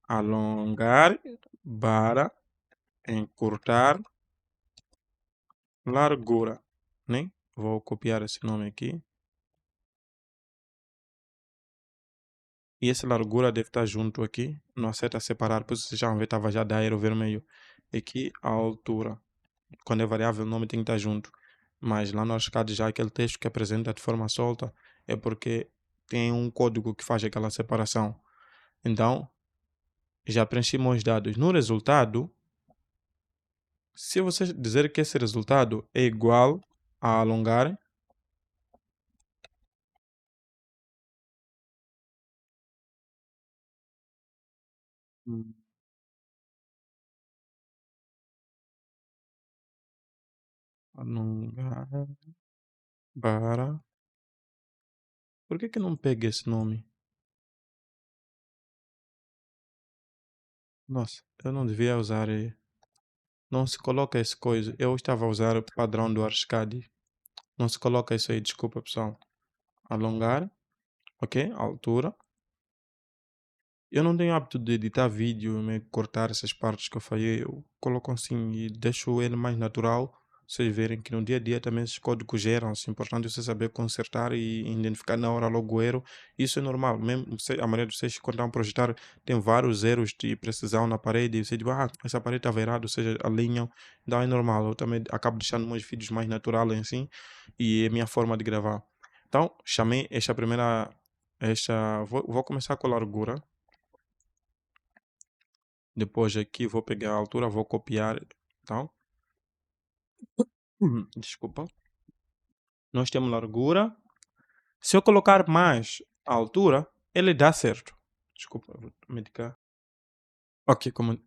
alongar, barra, encurtar, largura, né? Vou copiar esse nome aqui. E essa largura deve estar junto aqui. Não acerta separar, por isso vocês já vão ver, estava já daíro vermelho. Aqui a altura. Quando é variável, o nome tem que estar junto. Mas lá no Arcade já aquele texto que apresenta de forma solta é porque tem um código que faz aquela separação. Então, já preenchemos os dados. No resultado, se você dizer que esse resultado é igual a alongar, Hum. alongar, barra. Por que não pega esse nome? Nossa, eu não devia usar. Não se coloca esse coisa. Eu estava a usar o padrão do Arcade. Não se coloca isso aí, desculpa pessoal. Alongar, ok? Altura. Eu não tenho hábito de editar vídeo, né, cortar essas partes que eu falhei. Eu coloco assim e deixo ele mais natural. Vocês verem que no dia a dia também esses códigos geram-se. É importante você saber consertar e identificar na hora logo o erro. Isso é normal. Mesmo a maioria de vocês, quando estão a projetar, tem vários erros de precisão na parede. E você diz, essa parede estava errada, ou seja, alinham. Então é normal. Eu também acabo deixando meus vídeos mais naturais assim. E é a minha forma de gravar. Então, chamei esta primeira. Vou começar com a largura. Depois aqui vou pegar a altura, vou copiar. Então, desculpa. Nós temos largura. Se eu colocar mais a altura, ele dá certo. Desculpa, vou medicar. Ok, como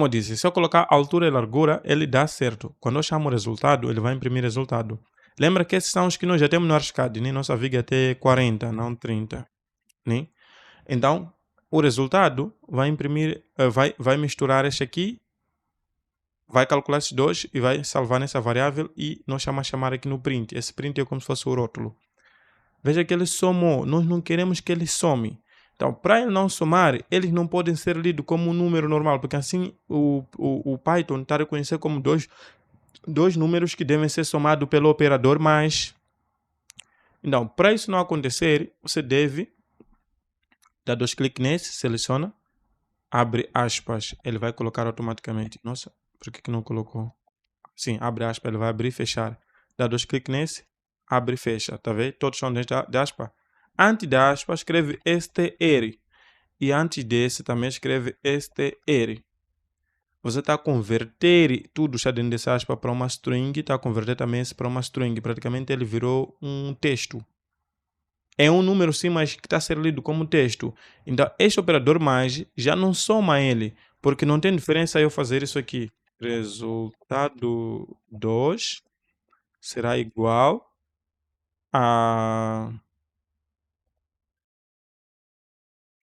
eu disse, se eu colocar altura e largura, ele dá certo. Quando eu chamo o resultado, ele vai imprimir resultado. Lembra que esses são os que nós já temos no Arcade, né? Nossa viga é até 40, não 30. Né? Então, o resultado vai imprimir, vai misturar este aqui, vai calcular esses dois e vai salvar nessa variável e nós chamamos chamar aqui no print. Esse print é como se fosse o rótulo. Veja que ele somou. Nós não queremos que ele some. Então, para ele não somar, eles não podem ser lidos como um número normal, porque assim o Python está a reconhecer como dois números que devem ser somados pelo operador mais. Então, para isso não acontecer, você deve dar dois cliques nesse, seleciona, abre aspas, ele vai colocar automaticamente. Nossa, por que não colocou? Sim, abre aspas, ele vai abrir e fechar. Dá dois cliques nesse, abre e fecha, tá vendo? Todos são dentro de aspas. Antes da aspa, escreve str. e antes desse também escreve str. Você está a converter tudo está dentro dessa aspa para uma string, está a converter também esse para uma string. Praticamente ele virou um texto. É um número sim, mas que está a ser lido como texto. Então, este operador mais já não soma ele, porque não tem diferença eu fazer isso aqui. Resultado 2 será igual a...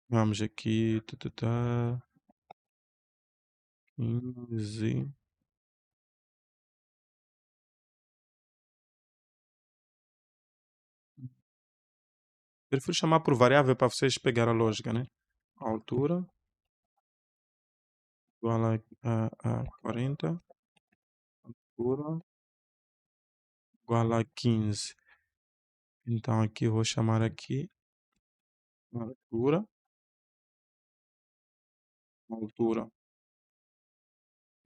Vamos aqui... 15... Prefiro chamar por variável para vocês pegarem a lógica, né? Altura igual a 40, altura igual a 15. Então aqui eu vou chamar aqui altura.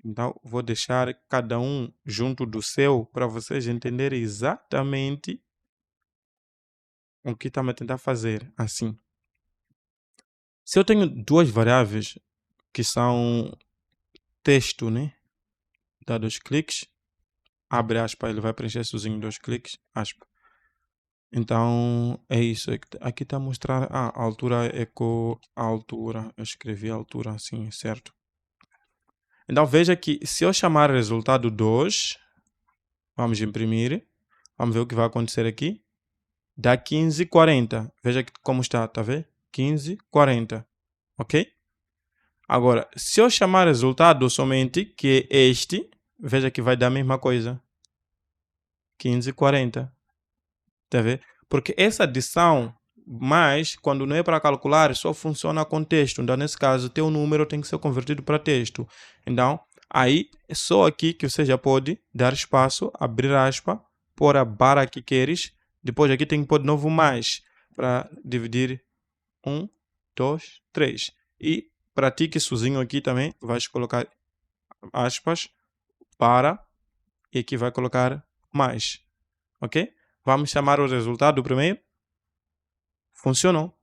Então vou deixar cada um junto do seu para vocês entenderem exatamente o que estamos a tentar fazer. Assim, se eu tenho duas variáveis que são texto, né? Dá 2 cliques, abre aspas, ele vai preencher sozinho 2 cliques, aspas. Então é isso. Aqui está a mostrar a altura eco altura. Eu escrevi a altura assim, certo? Então veja que se eu chamar resultado 2, vamos imprimir, vamos ver o que vai acontecer aqui. Dá 15,40. Veja como está, tá vendo? 15,40. Ok? Agora, se eu chamar resultado somente, que é este, veja que vai dar a mesma coisa. 15,40. Tá vendo? Porque essa adição, mas quando não é para calcular, só funciona com texto. Então, nesse caso, teu número tem que ser convertido para texto. Então, aí é só aqui que você já pode dar espaço, abrir aspa, pôr a barra que queres. Depois aqui tem que pôr de novo mais para dividir 1, 2, 3. E pratique sozinho aqui também. Vais colocar aspas para e aqui vai colocar mais. Ok? Vamos chamar o resultado primeiro. Funcionou.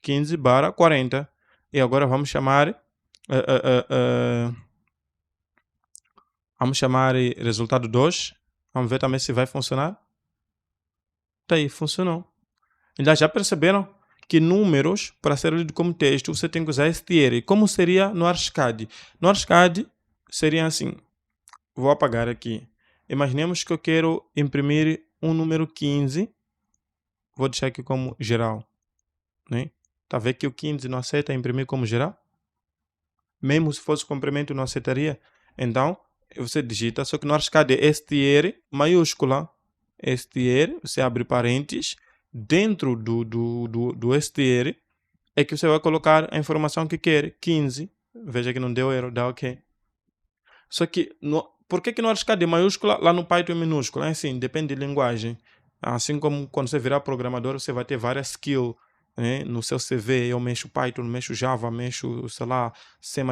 15/40. E agora vamos chamar... vamos chamar resultado 2. Vamos ver também se vai funcionar. Tá aí, funcionou. Então já perceberam que números, para ser lido como texto, você tem que usar str. Como seria no ArchiCAD? No ArchiCAD seria assim. Vou apagar aqui. Imaginemos que eu quero imprimir um número 15. Vou deixar aqui como geral. Né? Tá vendo que o 15 não aceita imprimir como geral? Mesmo se fosse complemento, não aceitaria. Então, você digita, só que no ArchiCAD é str maiúscula. Str, você abre parênteses. Dentro do str é que você vai colocar a informação que quer. 15. Veja que não deu erro, dá ok. Só que, por que no ArchiCAD é maiúscula, lá no Python é minúscula? É assim, depende de linguagem. Assim como quando você virar programador, você vai ter várias skills. Né? No seu CV, eu mexo Python, mexo Java, mexo, sei lá, C++,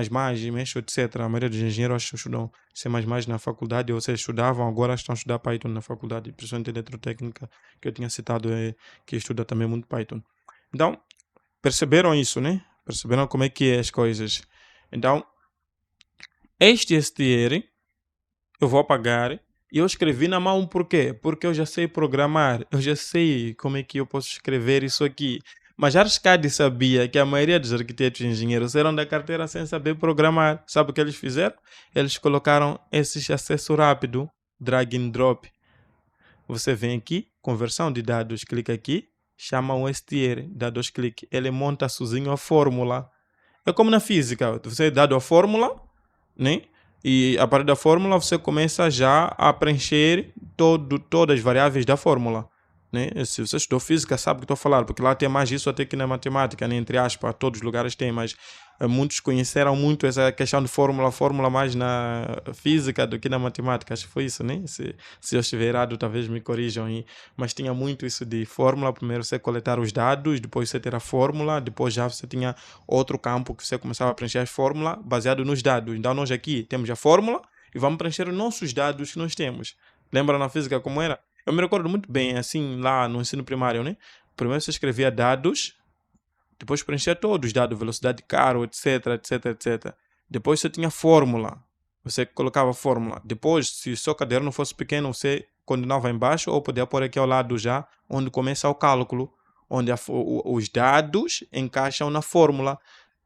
mexo etc. A maioria dos engenheiros acho que estudam C++ na faculdade, ou vocês estudavam, agora estão a estudar Python na faculdade, principalmente eletrotécnica, que eu tinha citado, que estuda também muito Python. Então, perceberam isso, né? Perceberam como é que é as coisas. Então, este str eu vou apagar. E eu escrevi na mão por quê? Porque eu já sei programar. Eu já sei como é que eu posso escrever isso aqui. Mas ArchiCAD sabia que a maioria dos arquitetos e engenheiros eram da carteira sem saber programar. Sabe o que eles fizeram? Eles colocaram esse acesso rápido, drag and drop. Você vem aqui, conversão de dados, clica aqui, chama um str, dá 2 cliques. Ele monta sozinho a fórmula. É como na física, você é dado a fórmula, né? E a partir da fórmula você começa já a preencher todas as variáveis da fórmula. Né? Se você estudou física, sabe o que estou a falar, porque lá tem mais isso até que na matemática, né? Entre aspas, todos os lugares tem, mas muitos conheceram muito essa questão de fórmula mais na física do que na matemática. Acho que foi isso, né? Se eu estiver errado, talvez me corrijam aí. Mas tinha muito isso de fórmula. Primeiro você coletar os dados, depois você ter a fórmula, depois já você tinha outro campo que você começava a preencher a fórmula baseado nos dados. Então nós aqui temos a fórmula e vamos preencher os nossos dados que nós temos. Lembra na física como era? Eu me recordo muito bem, assim, lá no ensino primário, né? Primeiro você escrevia dados, Depois preencher todos os dados, velocidade de carro, etc, etc, etc. Depois você tinha fórmula. Você colocava a fórmula. Depois, se o seu caderno fosse pequeno, você continuava embaixo ou podia pôr aqui ao lado já, onde começa o cálculo, onde os dados encaixam na fórmula.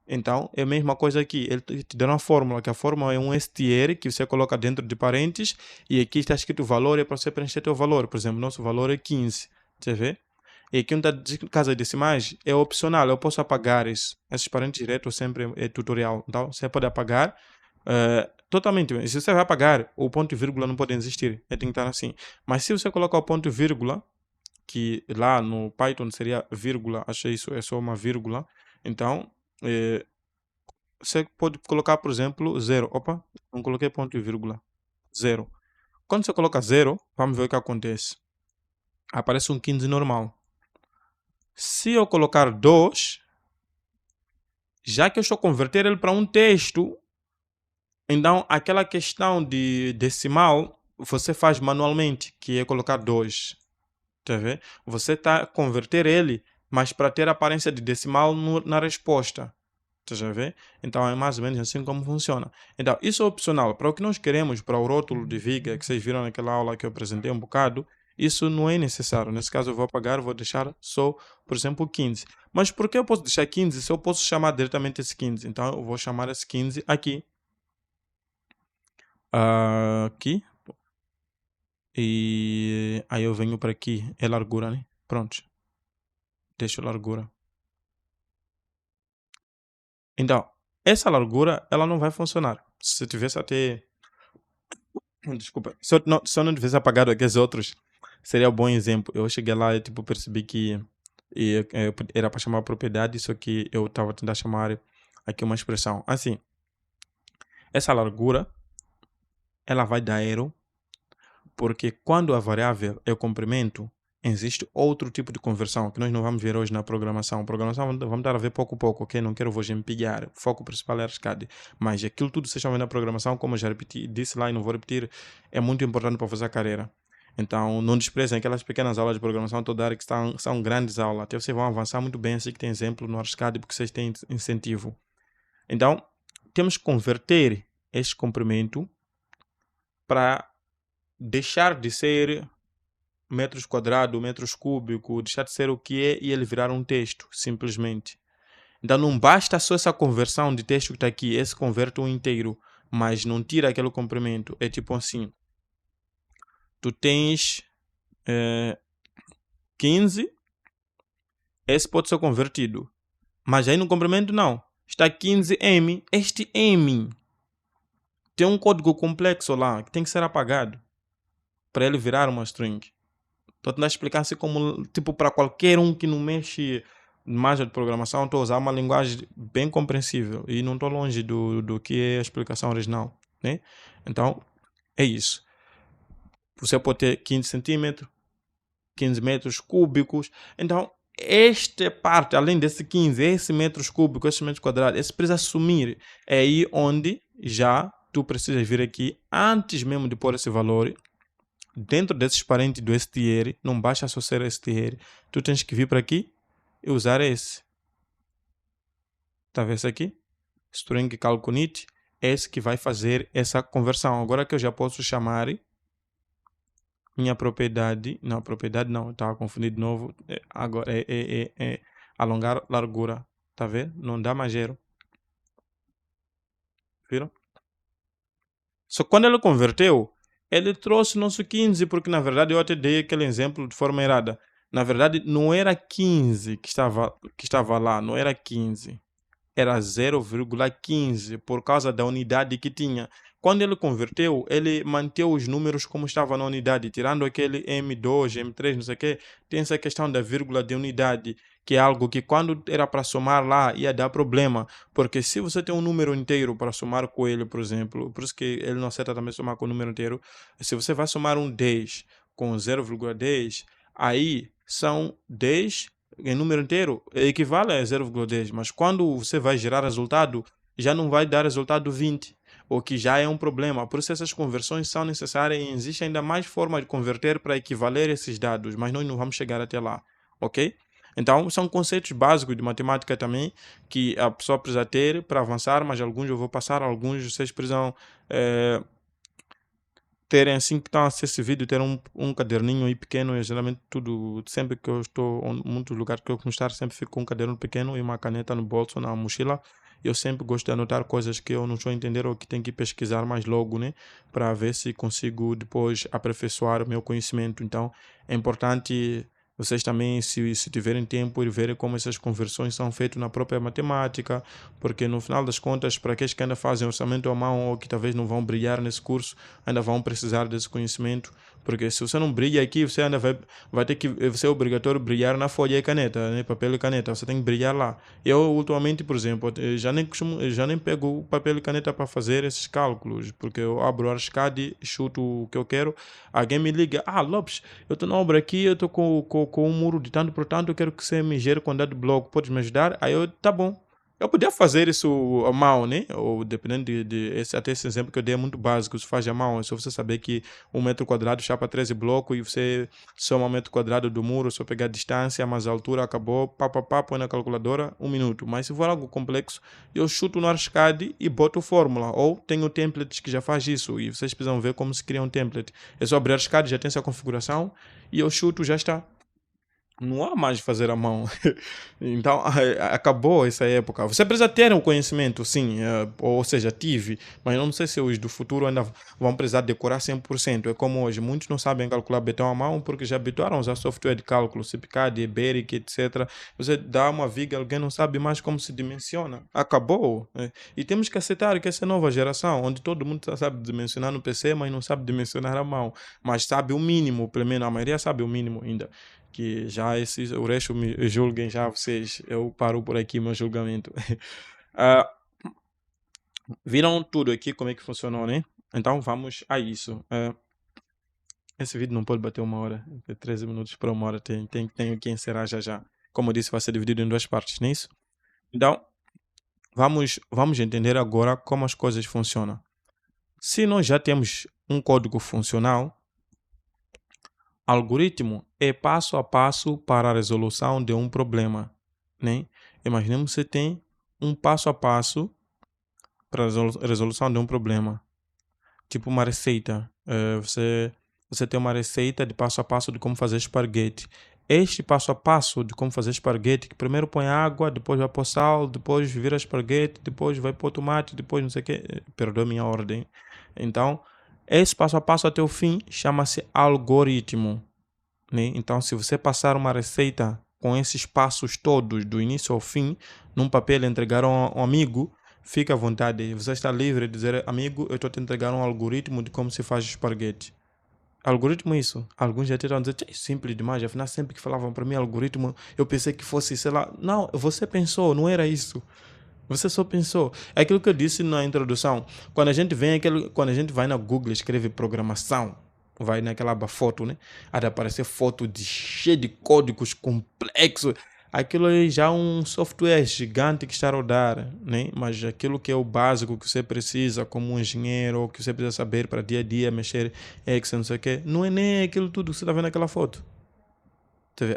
Então, é a mesma coisa aqui. Ele te dá uma fórmula, que a fórmula é um STR que você coloca dentro de parênteses e aqui está escrito o valor, é para você preencher teu valor. Por exemplo, nosso valor é 15. Você vê? E aqui onde está casa decimais é opcional. Eu posso apagar isso. Esses parênteses diretos sempre é tutorial. Então, você pode apagar totalmente. Se você vai apagar, o ponto e vírgula não pode existir. Tem que estar assim. Mas se você colocar o ponto e vírgula, que lá no Python seria vírgula, achei isso, é só uma vírgula. Então, você pode colocar, por exemplo, zero. Opa, não coloquei ponto e vírgula. Zero. Quando você coloca zero, vamos ver o que acontece. Aparece um 15 normal. Se eu colocar 2, já que eu estou converter ele para um texto, então aquela questão de decimal você faz manualmente, que é colocar 2. Tá vendo? Você está a converter ele, mas para ter a aparência de decimal na resposta. Tá já vê? Então é mais ou menos assim como funciona. Então, isso é opcional. Para o que nós queremos, para o rótulo de viga, que vocês viram naquela aula que eu apresentei um bocado, isso não é necessário. Nesse caso, eu vou apagar, vou deixar só, por exemplo, 15. Mas por que eu posso deixar 15 se eu posso chamar diretamente esse 15? Então, eu vou chamar esse 15 aqui. Aqui. E aí eu venho para aqui. É largura, né? Pronto. Deixo largura. Então, essa largura, ela não vai funcionar. Se eu tivesse até... Desculpa. Se eu não tivesse apagado aqueles outros, seria um bom exemplo. Eu cheguei lá e tipo, percebi que era para chamar propriedade, só que eu estava tentando chamar aqui uma expressão. Assim, essa largura, ela vai dar erro, porque quando a variável é o comprimento, existe outro tipo de conversão que nós não vamos ver hoje na programação. Programação vamos dar a ver pouco a pouco, ok? Não quero vos empilhar. O foco principal é a RSCAD. Mas aquilo tudo que vocês estão vendo na programação, como eu já disse lá e não vou repetir, é muito importante para fazer a carreira. Então, não desprezem aquelas pequenas aulas de programação toda hora que são grandes aulas. Até vocês vão avançar muito bem, assim que tem exemplo no RSCAD, porque vocês têm incentivo. Então, temos que converter este comprimento para deixar de ser metros quadrados, metros cúbicos, deixar de ser o que é e ele virar um texto, simplesmente. Então não basta só essa conversão de texto que está aqui, esse converte um inteiro, mas não tira aquele comprimento. É tipo assim, tu tens 15, esse pode ser convertido, mas aí no comprimento não. Está 15M, este M tem um código complexo lá que tem que ser apagado para ele virar uma string. Estou tentando explicar assim como, tipo, para qualquer um que não mexe mais de programação, estou a usar uma linguagem bem compreensível e não estou longe do que é a explicação original, né? Então, é isso. Você pode ter 15 centímetros, 15 metros cúbicos. Então, esta parte, além desse 15, esses metros cúbicos, esses metros quadrados, esse precisa assumir. É aí onde já tu precisas vir aqui, antes mesmo de pôr esse valor, dentro desses parentes do str, não basta só ser str, tu tens que vir para aqui e usar esse. Tá vendo isso aqui? String calcunit, esse que vai fazer essa conversão. Agora que eu já posso chamar minha propriedade, não, propriedade não, estava confundido de novo, agora é alongar largura, tá vendo? Não dá mais zero. Viram? Só que quando ele converteu, ele trouxe nosso 15, porque na verdade eu até dei aquele exemplo de forma errada. Na verdade, não era 15 que estava lá, não era 15. Era 0,15 por causa da unidade que tinha. Quando ele converteu, ele manteve os números como estava na unidade, tirando aquele M2, M3, não sei o quê. Tem essa questão da vírgula de unidade, que é algo que quando era para somar lá ia dar problema, porque se você tem um número inteiro para somar com ele, por exemplo, por isso que ele não aceita também somar com o número inteiro, se você vai somar um 10 com 0,10, aí são 10 em número inteiro, equivale a 0,10, mas quando você vai gerar resultado, já não vai dar resultado 20, o que já é um problema. Por isso essas conversões são necessárias e existe ainda mais formas de converter para equivaler esses dados, mas nós não vamos chegar até lá, ok? Então, são conceitos básicos de matemática também que a pessoa precisa ter para avançar, mas alguns eu vou passar, alguns vocês precisam terem assim que estão acessível, ter um caderninho aí pequeno. Eu geralmente tudo, sempre que eu estou em muitos lugares que eu costumo estar, sempre fico com um caderno pequeno e uma caneta no bolso, na mochila. Eu sempre gosto de anotar coisas que eu não estou a entender ou que tenho que pesquisar mais logo, né? Para ver se consigo depois aperfeiçoar o meu conhecimento. Então, é importante vocês também, se tiverem tempo, ir ver como essas conversões são feitas na própria matemática, porque no final das contas, para aqueles que ainda fazem orçamento à mão ou que talvez não vão brilhar nesse curso, ainda vão precisar desse conhecimento, porque se você não brilha aqui, você ainda vai ter que, você é obrigatório brilhar na folha e caneta, né? Papel e caneta, você tem que brilhar lá. Eu, ultimamente, por exemplo, já nem pego o papel e caneta para fazer esses cálculos, porque eu abro o Arcade, chuto o que eu quero, alguém me liga, Lopes, eu estou na obra aqui, eu estou com um muro de tanto por tanto, eu quero que você me gere quantidade de bloco, podes me ajudar? Aí eu, tá bom. Eu podia fazer isso à mão, né? Ou dependendo até esse exemplo que eu dei é muito básico, se faz à mão. É só você saber que 1 metro quadrado chapa 13 blocos e você soma 1 metro quadrado do muro, só pegar a distância, mais a altura, acabou, põe na calculadora, 1 minuto. Mas se for algo complexo, eu chuto no Arcade e boto fórmula. Ou tenho templates que já faz isso e vocês precisam ver como se cria um template. É só abrir Arcade, já tem essa configuração e eu chuto, já está. Não há mais fazer à mão. Então, acabou essa época. Você precisa ter um conhecimento, sim, ou seja, tive, mas não sei se os do futuro ainda vão precisar decorar 100%. É como hoje, muitos não sabem calcular betão à mão porque já habituaram a usar software de cálculo, CPCAD, Eberic, etc. Você dá uma viga, alguém não sabe mais como se dimensiona. Acabou. E temos que aceitar que essa nova geração, onde todo mundo sabe dimensionar no PC, mas não sabe dimensionar à mão, mas sabe o mínimo, pelo menos a maioria sabe o mínimo ainda, que já o resto me julguem já vocês, eu paro por aqui meu julgamento. Ah, viram tudo aqui como é que funcionou, né? Então vamos a isso. Esse vídeo não pode bater 1 hora, 13 minutos para 1 hora, tenho que encerrar já já. Como eu disse, vai ser dividido em 2 partes, não é isso? Então, vamos entender agora como as coisas funcionam. Se nós já temos um código funcional, algoritmo é passo a passo para a resolução de um problema, né? Imaginemos que você tem um passo a passo para a resolução de um problema, tipo uma receita. Você tem uma receita de passo a passo de como fazer esparguete. Este passo a passo de como fazer esparguete, que primeiro põe água, depois vai pôr sal, depois vira esparguete, depois vai pôr tomate, depois não sei o que. Perdoa a minha ordem. Então, esse passo a passo até o fim chama-se algoritmo, né? Então, se você passar uma receita com esses passos todos, do início ao fim, num papel e entregar a um amigo, fica à vontade. Você está livre de dizer, amigo, eu estou a te entregar um algoritmo de como se faz esparguete. Algoritmo é isso. Alguns já tentam dizer, é simples demais. Afinal, sempre que falavam para mim algoritmo, eu pensei que fosse, sei lá. Não, você pensou, não era isso. Você só pensou. É aquilo que eu disse na introdução. Quando a gente vai na Google e escreve programação, vai naquela aba foto, né? Há de aparecer foto cheia de códigos complexos. Aquilo é já um software gigante que está a rodar, né? Mas aquilo que é o básico que você precisa como um engenheiro, ou que você precisa saber para dia a dia mexer Excel, não sei o quê, não é nem aquilo tudo que você está vendo naquela foto.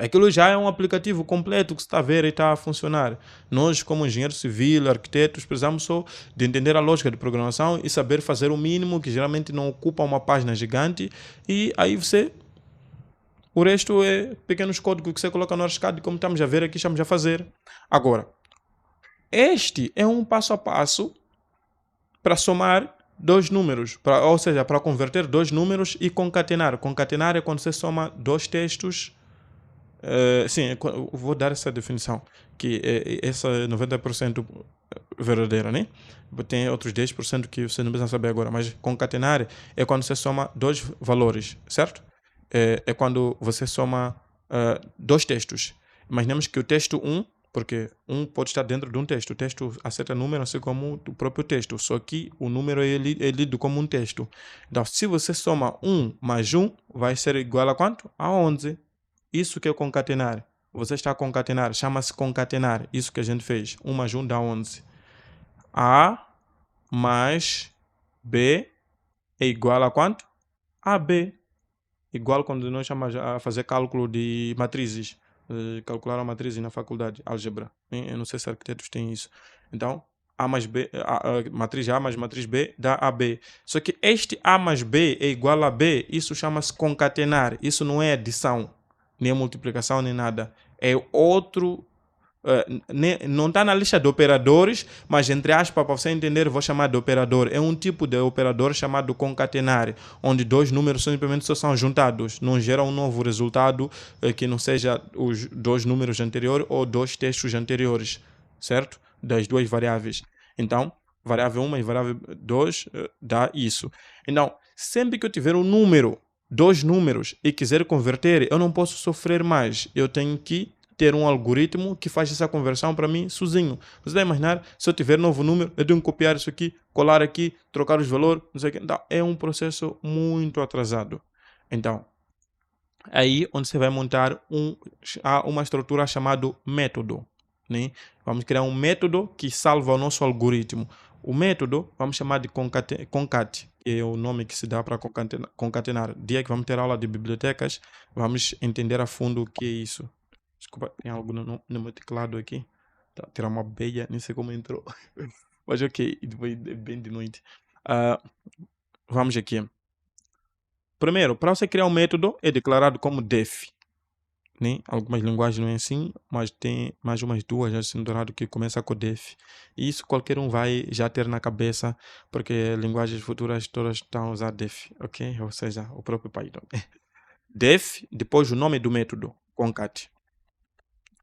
Aquilo já é um aplicativo completo que se está a ver e está a funcionar. Nós, como engenheiro civil, arquitetos, precisamos só de entender a lógica de programação e saber fazer o mínimo, que geralmente não ocupa uma página gigante, e aí o resto é pequenos códigos que você coloca no Arcade, como estamos a ver aqui, estamos a fazer. Agora, este é um passo a passo para somar dois números, ou seja, para converter dois números e concatenar. Concatenar é quando você soma dois textos. Sim, eu vou dar essa definição, que essa é 90% verdadeira, né? Tem outros 10% que você não precisa saber agora, mas concatenar é quando você soma dois valores, certo? É quando você soma dois textos. Imaginemos que o texto 1, porque um pode estar dentro de um texto, o texto acerta número assim como o próprio texto, só que o número é lido como um texto. Então, se você soma 1 mais 1, vai ser igual a quanto? A 11. Isso que é concatenar. Você está a concatenar, chama-se concatenar. Isso que a gente fez. 1 mais 1 dá 11. A mais B é igual a quanto? AB. Igual quando nós chamamos a fazer cálculo de matrizes. calcular a matriz na faculdade, álgebra. Eu não sei se arquitetos têm isso. Então, A mais B, matriz A mais matriz B dá AB. Só que este A mais B é igual a B, isso chama-se concatenar. Isso não é adição, nem multiplicação, nem nada. É outro. Não está na lista de operadores, mas entre aspas, para você entender, vou chamar de operador. É um tipo de operador chamado concatenar, onde dois números simplesmente só são juntados. Não gera um novo resultado que não seja os dois números anteriores ou dois textos anteriores, certo? Das duas variáveis. Então, variável 1 e variável 2 dá isso. Então, sempre que eu tiver um número, dois números, e quiser converter, eu não posso sofrer mais. Eu tenho que ter um algoritmo que faz essa conversão para mim sozinho. Você vai imaginar, se eu tiver novo número, eu tenho que copiar isso aqui, colar aqui, trocar os valores, não sei o quê. Então, é um processo muito atrasado. Então, aí onde você vai montar uma estrutura chamada método. Né? Vamos criar um método que salva o nosso algoritmo. O método, vamos chamar de concat, que é o nome que se dá para concatenar. Dia que vamos ter aula de bibliotecas, vamos entender a fundo o que é isso. Desculpa, tem algo no meu teclado aqui. Tá, tirar uma abelha, nem sei como entrou. Mas ok, depois é bem de noite. Vamos aqui. Primeiro, para você criar um método, é declarado como def. Né? Algumas linguagens não é assim, mas tem mais umas duas já sendo dourado que começa com def. E isso qualquer um vai já ter na cabeça, porque linguagens futuras todas estão a usar def, ok? Ou seja, o próprio Python. Def, depois o nome do método, concat.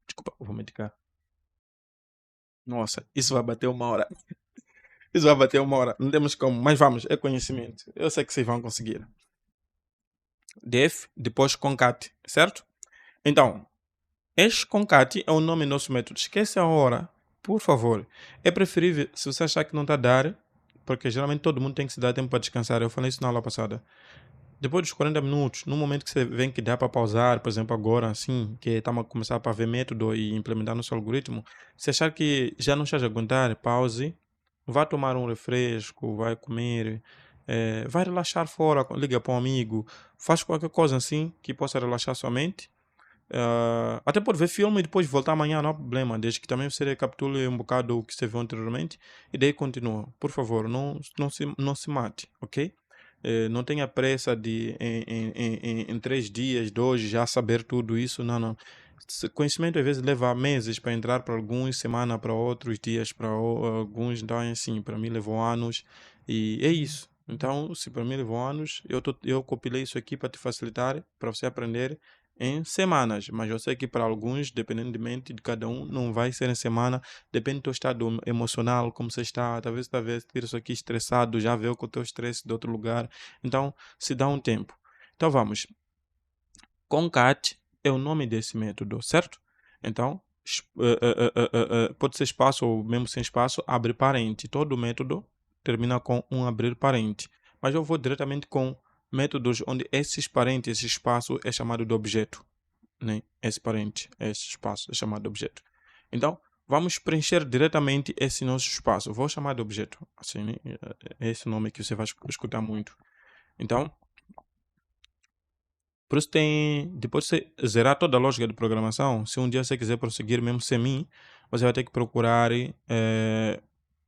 Desculpa, vou medicar. Nossa, isso vai bater uma hora. Isso vai bater uma hora. Não temos como, mas vamos, é conhecimento. Eu sei que vocês vão conseguir. Def, depois concat, certo? Então, este concat é o nome do nosso método. Esquece a hora, por favor. É preferível, se você achar que não está a dar, porque geralmente todo mundo tem que se dar tempo para descansar. Eu falei isso na aula passada. Depois dos 40 minutos, no momento que você vê que dá para pausar, por exemplo, agora, assim, que estamos a começar para ver método e implementar nosso algoritmo, se achar que já não estás a aguentar, pause, vá tomar um refresco, vai comer, vai relaxar fora, liga para um amigo, faz qualquer coisa assim que possa relaxar sua mente. Até pode ver filme e depois voltar amanhã, não há problema, desde que também você recapitule um bocado o que você viu anteriormente e daí continua. Por favor, não se mate, ok? Não tenha pressa de em 3 dias, 2, já saber tudo isso. Não. Conhecimento às vezes leva meses para entrar para alguns, semana para outros, dias para alguns. Então é assim, para mim levou anos e é isso. Então, se para mim levou anos, eu compilei isso aqui para te facilitar, para você aprender em semanas. Mas eu sei que para alguns, dependentemente de cada um, não vai ser em semana. Depende do teu estado emocional, como você está. Talvez você está isso aqui estressado, já veio com o teu estresse de outro lugar. Então, se dá um tempo. Então, vamos. Concat é o nome desse método, certo? Então, pode ser espaço ou mesmo sem espaço, abre parente. Todo método termina com um abrir parente. Mas eu vou diretamente com métodos onde esses parentes, esse espaço é chamado de objeto. Né? Esse parente, esse espaço é chamado de objeto. Então, vamos preencher diretamente esse nosso espaço. Vou chamar de objeto. Assim, né? É esse nome que você vai escutar muito. Então, por isso depois de você zerar toda a lógica de programação, se um dia você quiser prosseguir mesmo sem mim, você vai ter que procurar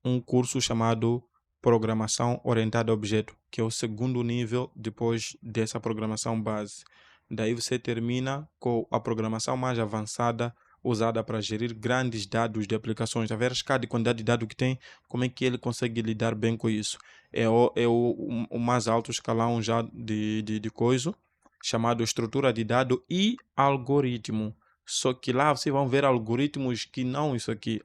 um curso chamado Programação Orientada a Objeto, que é o segundo nível depois dessa programação base. Daí você termina com a programação mais avançada, usada para gerir grandes dados de aplicações. A ver a escala de quantidade de dados que tem, como é que ele consegue lidar bem com isso. É o mais alto escalão já de coisa, chamado estrutura de dado e algoritmo. Só que lá vocês vão ver algoritmos que não isso aqui,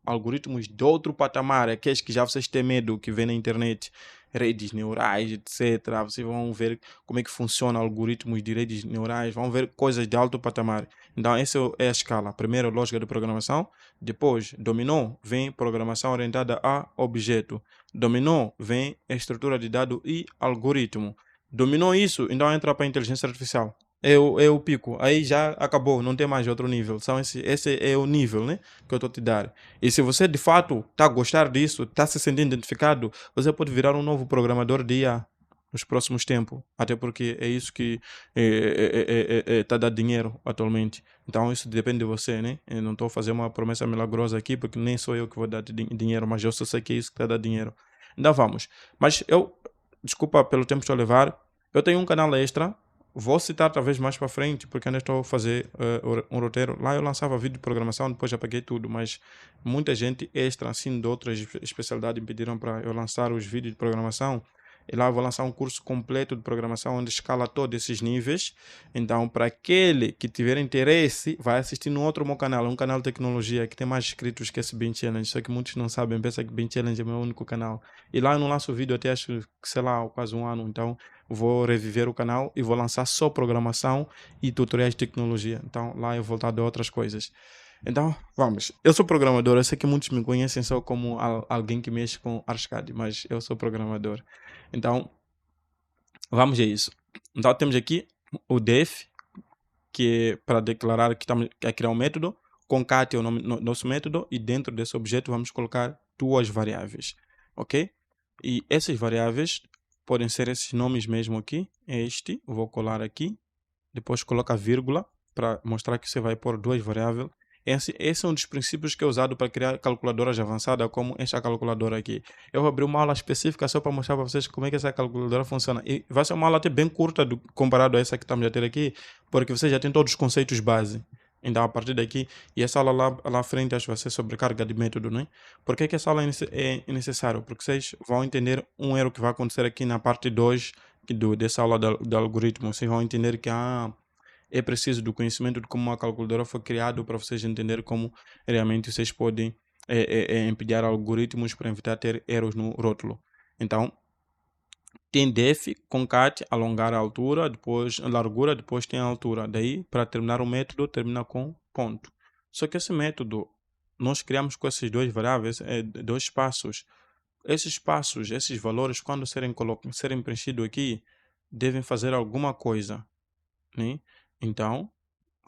algoritmos de outro patamar, aqueles que já vocês têm medo que vê na internet, redes neurais, etc. Vocês vão ver como é que funciona algoritmos de redes neurais, vão ver coisas de alto patamar. Então essa é a escala. Primeiro lógica de programação, depois dominou, vem programação orientada a objeto. Dominou, vem estrutura de dado e algoritmo. Dominou isso, então entra para a inteligência artificial. É o pico. Aí já acabou, não tem mais outro nível. Então esse é o nível, né, que eu estou te dar. E se você de fato está a gostar disso, está se sentindo identificado, você pode virar um novo programador de IA. nos próximos tempos, até porque é isso que está a dar dinheiro atualmente. Então isso depende de você, né? Eu não estou a fazer uma promessa milagrosa aqui, porque nem sou eu que vou dar dinheiro, mas eu só sei que é isso que está a dar dinheiro. Então vamos. Mas desculpa pelo tempo que estou a levar, eu tenho um canal extra, vou citar talvez mais para frente, porque ainda estou a fazer um roteiro. Lá eu lançava vídeo de programação, depois já apaguei tudo, mas muita gente extra, assim, de outras especialidades me pediram para eu lançar os vídeos de programação. E lá eu vou lançar um curso completo de programação onde escala todos esses níveis. Então, para aquele que tiver interesse, vai assistir no outro meu canal, um canal de tecnologia que tem mais inscritos que esse Bean Challenge. Só que muitos não sabem, pensam que Bean Challenge é meu único canal. E lá eu não lanço vídeo até acho que, sei lá, quase um ano. Então, vou reviver o canal e vou lançar só programação e tutoriais de tecnologia. Então, lá eu vou voltar de outras coisas. Então, vamos. Eu sou programador. Eu sei que muitos me conhecem só como alguém que mexe com ArchCAD, mas eu sou programador. Então, vamos a isso. Então, temos aqui o def, que é para declarar que estamos a criar um método. Concat é o nome do nosso método. E dentro desse objeto vamos colocar duas variáveis. Ok? E essas variáveis podem ser esses nomes mesmo aqui. Este, vou colar aqui. Depois coloca vírgula para mostrar que você vai pôr duas variáveis. Esse é um dos princípios que é usado para criar calculadoras avançadas, como esta calculadora aqui. Eu vou abrir uma aula específica só para mostrar para vocês como é que essa calculadora funciona. E vai ser uma aula até bem curta comparado a essa que estamos a ter aqui, porque você já tem todos os conceitos base. Então, a partir daqui, e essa aula lá à frente acho que vai ser sobre carga de método, né? Por que essa aula é necessária? Porque vocês vão entender um erro que vai acontecer aqui na parte 2 dessa aula do algoritmo. Vocês vão entender que é preciso do conhecimento de como uma calculadora foi criada para vocês entenderem como realmente vocês podem empilhar algoritmos para evitar ter erros no rótulo. Então, tem def, concat, alongar a altura, depois a largura, depois tem a altura. Daí, para terminar o método, termina com ponto. Só que esse método, nós criamos com esses dois variáveis, dois espaços. Esses espaços, esses valores, quando serem preenchidos aqui, devem fazer alguma coisa, né? Então,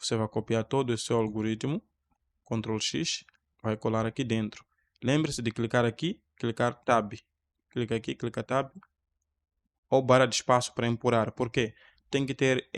você vai copiar todo o seu algoritmo, Ctrl X, vai colar aqui dentro. Lembre-se de clicar aqui, clicar Tab. Clica aqui, clica Tab. Ou barra de espaço para empurrar. Por quê? Tem que ter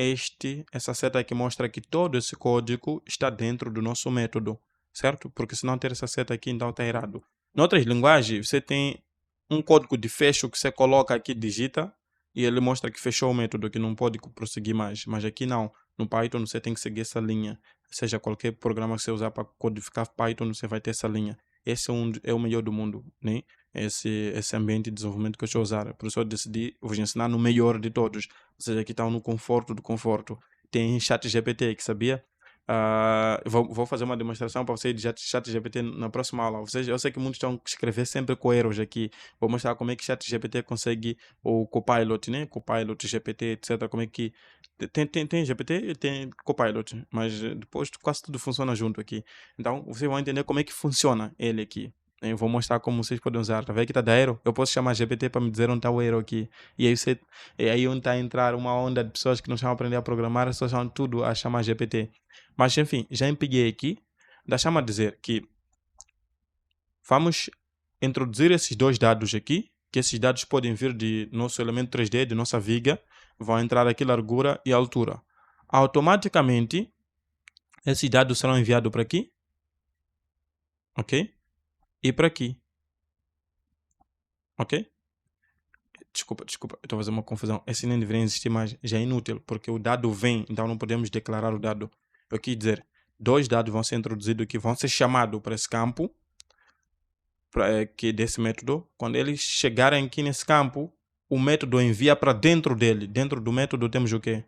essa seta que mostra que todo esse código está dentro do nosso método, certo? Porque se não ter essa seta aqui, então está errado. Em outras linguagens, você tem um código de fecho que você coloca aqui, digita, e ele mostra que fechou o método, que não pode prosseguir mais. Mas aqui não. No Python você tem que seguir essa linha. Seja qualquer programa que você usar para codificar Python, você vai ter essa linha. Esse é o melhor do mundo, né? Esse ambiente de desenvolvimento que eu estou a usar. Por isso eu decidi vos ensinar no melhor de todos. Ou seja, aqui está no conforto do conforto. Tem ChatGPT, que sabia? Vou fazer uma demonstração para vocês de ChatGPT na próxima aula. Eu sei que muitos estão a escrever sempre com erros aqui. Vou mostrar como é que ChatGPT consegue, o Copilot, né? Copilot, GPT, etc. Como é que tem GPT e tem Copilot, mas depois quase tudo funciona junto aqui. Então, vocês vão entender como é que funciona ele aqui. Eu vou mostrar como vocês podem usar. Tá vendo que tá da erro? Eu posso chamar GPT para me dizer onde está o erro aqui. E aí onde está a entrar uma onda de pessoas que não estão a aprender a programar, só chamam tudo a chamar GPT. Mas enfim, já empeguei aqui. Deixa-me dizer que vamos introduzir esses dois dados aqui, que esses dados podem vir de nosso elemento 3D, de nossa viga. Vão entrar aqui largura e altura. Automaticamente, esses dados serão enviados para aqui. Ok? E para aqui. Ok? Desculpa, eu estou a fazer uma confusão. Esse nem deveria existir mais. Já é inútil, porque o dado vem, então não podemos declarar o dado. Eu quis dizer, dois dados vão ser introduzidos aqui, vão ser chamados para esse campo, que desse método. Quando eles chegarem aqui nesse campo, o método envia para dentro dele. Dentro do método temos o quê?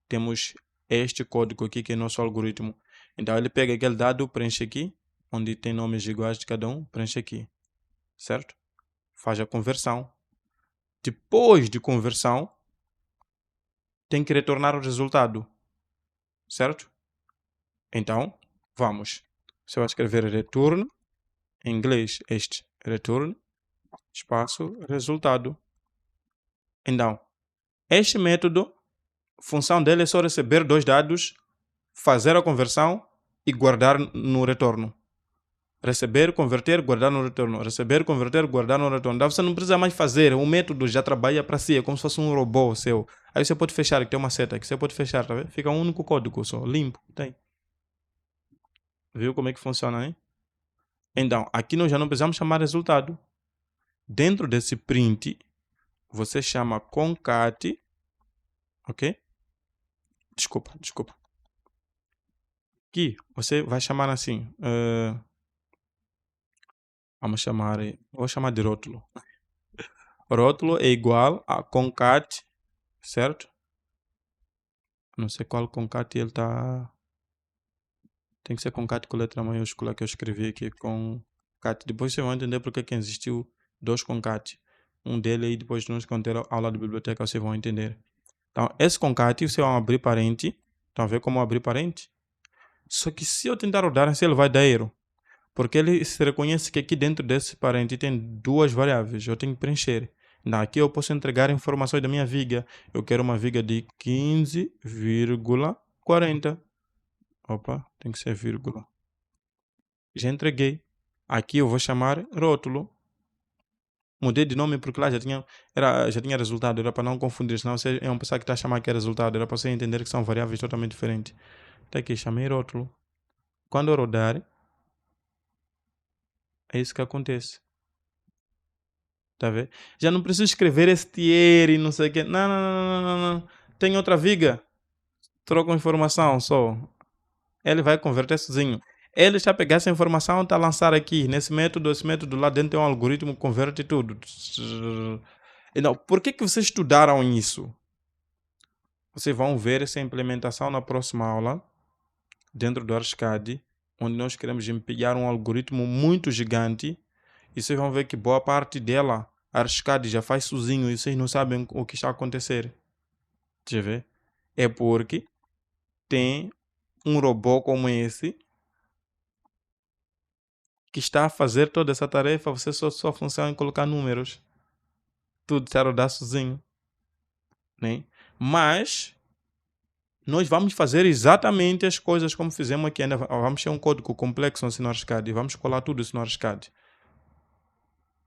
Temos este código aqui, que é nosso algoritmo. Então ele pega aquele dado, preenche aqui, onde tem nomes iguais de cada um, preenche aqui. Certo? Faz a conversão. Depois de conversão, tem que retornar o resultado. Certo? Então, vamos. Você vai escrever return, em inglês return, espaço, resultado. Então, este método, função dele é só receber dois dados, fazer a conversão e guardar no retorno. Receber, converter, guardar no retorno. Receber, converter, guardar no retorno. Daí você não precisa mais fazer. O método já trabalha para si. É como se fosse um robô seu. Aí você pode fechar, que tem uma seta que você pode fechar, tá vendo? Fica um único código só, limpo. Tem. Viu como é que funciona, hein? Então, aqui nós já não precisamos chamar resultado. Dentro desse print, você chama concat, ok? Desculpa. Aqui, você vai chamar assim, vou chamar de rótulo. Rótulo é igual a concat, certo? Não sei qual concat ele tá. Tem que ser concat com letra maiúscula que eu escrevi aqui, concat. Depois você vai entender porque que existiu dois concat. Um dele aí, depois de nós conter a aula de biblioteca, vocês vão entender. Então, esse concat, você vai abrir parente. Estão a ver como abrir parente? Só que se eu tentar rodar assim, ele vai dar erro. Porque ele se reconhece que aqui dentro desse parente tem duas variáveis. Eu tenho que preencher. Aqui eu posso entregar informações da minha viga. Eu quero uma viga de 15,40. Opa, tem que ser vírgula. Já entreguei. Aqui eu vou chamar rótulo. Mudei de nome porque lá já tinha resultado. Era para não confundir, senão você é um pensar que está a chamar que é resultado. Era para você entender que são variáveis totalmente diferentes. Tá aqui, chamei rótulo. Quando eu rodar, é isso que acontece. Tá vendo? Já não preciso escrever str e não sei o que. Não. Tem outra viga. Troca informação só. Ele vai converter sozinho. Ele já pegar essa informação e está a lançar aqui. Nesse método, esse método lá dentro tem um algoritmo que converte tudo. Então, por que vocês estudaram isso? Vocês vão ver essa implementação na próxima aula, dentro do Archicad, onde nós queremos empilhar um algoritmo muito gigante. E vocês vão ver que boa parte dela, a Archicad já faz sozinho e vocês não sabem o que está a acontecer. Deixa eu ver. É porque tem um robô como esse que está a fazer toda essa tarefa. Você só funciona em colocar números. Tudo está a rodar sozinho. Né? Mas nós vamos fazer exatamente as coisas como fizemos aqui. Ainda vamos ter um código complexo no Archicad e vamos colar tudo isso no Archicad.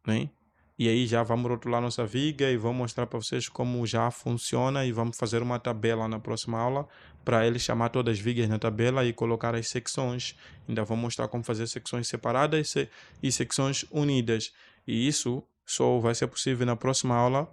Né? E aí já vamos rotular nossa viga e vou mostrar para vocês como já funciona e vamos fazer uma tabela na próxima aula para ele chamar todas as vigas na tabela e colocar as secções. Ainda vou mostrar como fazer secções separadas e secções unidas. E isso só vai ser possível na próxima aula.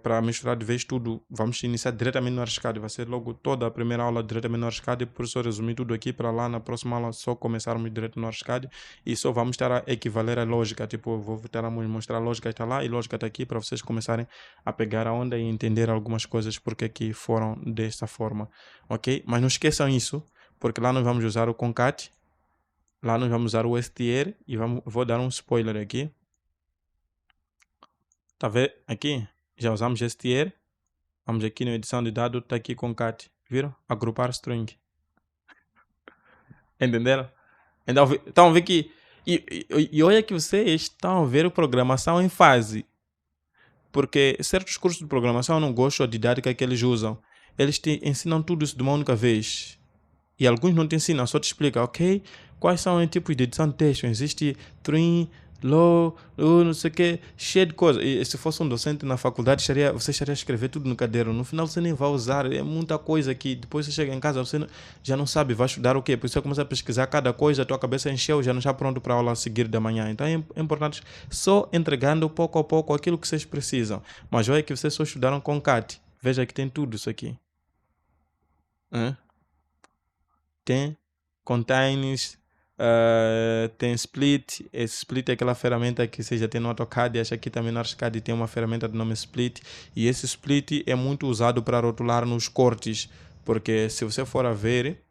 Para misturar de vez tudo, vamos iniciar diretamente no Archicad. Vai ser logo toda a primeira aula diretamente no Archicad. Por isso eu resumi tudo aqui para lá na próxima aula só começarmos direto no Archicad e só vamos estar a equivaler a lógica. Tipo, vou estar a mostrar a lógica está lá e a lógica está aqui para vocês começarem a pegar a onda e entender algumas coisas porque que foram desta forma, ok? Mas não esqueçam isso, porque lá nós vamos usar o concat, lá nós vamos usar o str e vou dar um spoiler aqui. Tá vendo aqui? Já usamos str. Vamos aqui na edição de dados, está aqui concat. Viram? Agrupar string. Entenderam? Então, vê que... E olha que vocês estão a ver a programação em fase. Porque certos cursos de programação eu não gosto da didática que eles usam. Eles te ensinam tudo isso de uma única vez. E alguns não te ensinam, só te explicam, ok? Quais são os tipos de edição de texto? Existe trim, low, não sei o que, cheio de coisas. E se fosse um docente na faculdade, você estaria a escrever tudo no caderno. No final você nem vai usar, é muita coisa que depois você chega em casa, você já não sabe, vai estudar o quê? Por isso você começa a pesquisar cada coisa, a tua cabeça encheu, já não está pronto para a aula a seguir da manhã. Então é importante só entregando pouco a pouco aquilo que vocês precisam. Mas olha que vocês só estudaram com CAT. Veja que tem tudo isso aqui. Tem contains, tem split. Esse split é aquela ferramenta que você já tem no AutoCAD. Acho que aqui também no Archicad tem uma ferramenta de nome split. E esse split é muito usado para rotular nos cortes. Porque se você for a ver,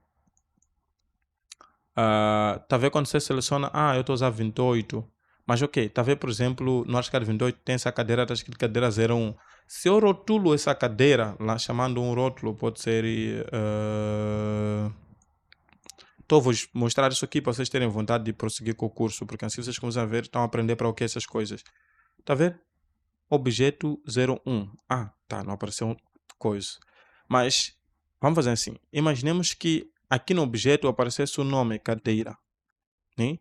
tá vendo quando você seleciona, eu estou a usar 28. Mas ok, tá vendo, por exemplo, no Archicad 28 tem essa cadeira, está escrito cadeira 01. Se eu rotulo essa cadeira, lá chamando um rótulo, pode ser... Então vou mostrar isso aqui para vocês terem vontade de prosseguir com o curso, porque assim vocês começam a ver, estão a aprender para o que essas coisas. Tá vendo? Objeto 01. Tá, não apareceu coisa. Mas vamos fazer assim. Imaginemos que aqui no objeto aparecesse o nome cadeira, né?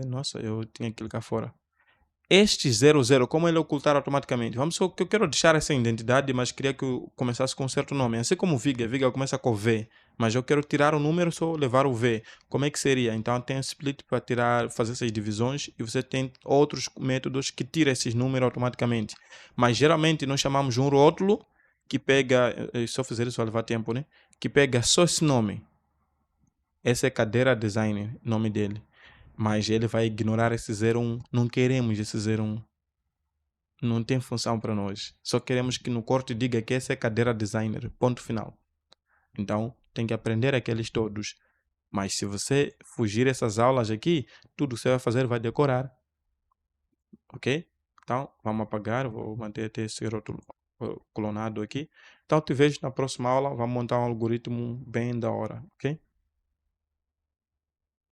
Nossa, eu tinha que clicar fora. Este 00, como ele ocultar automaticamente? Vamos só que eu quero deixar essa identidade, mas queria que eu começasse com um certo nome. Assim como Viga começa com V, mas eu quero tirar o número, só levar o V. Como é que seria? Então tem um split para tirar, fazer essas divisões e você tem outros métodos que tiram esses números automaticamente. Mas geralmente nós chamamos um rótulo que pega, se eu fizer isso vai levar tempo, né? Que pega só esse nome. Essa é cadeira design, nome dele. Mas ele vai ignorar esse 01. Não queremos esse 01. Não tem função para nós. Só queremos que no corte diga que essa é cadeira designer. Ponto final. Então, tem que aprender aqueles todos. Mas se você fugir essas aulas aqui, tudo que você vai fazer vai decorar. Ok? Então, vamos apagar. Vou manter até esse rótulo clonado aqui. Então, te vejo na próxima aula. Vamos montar um algoritmo bem da hora. Ok?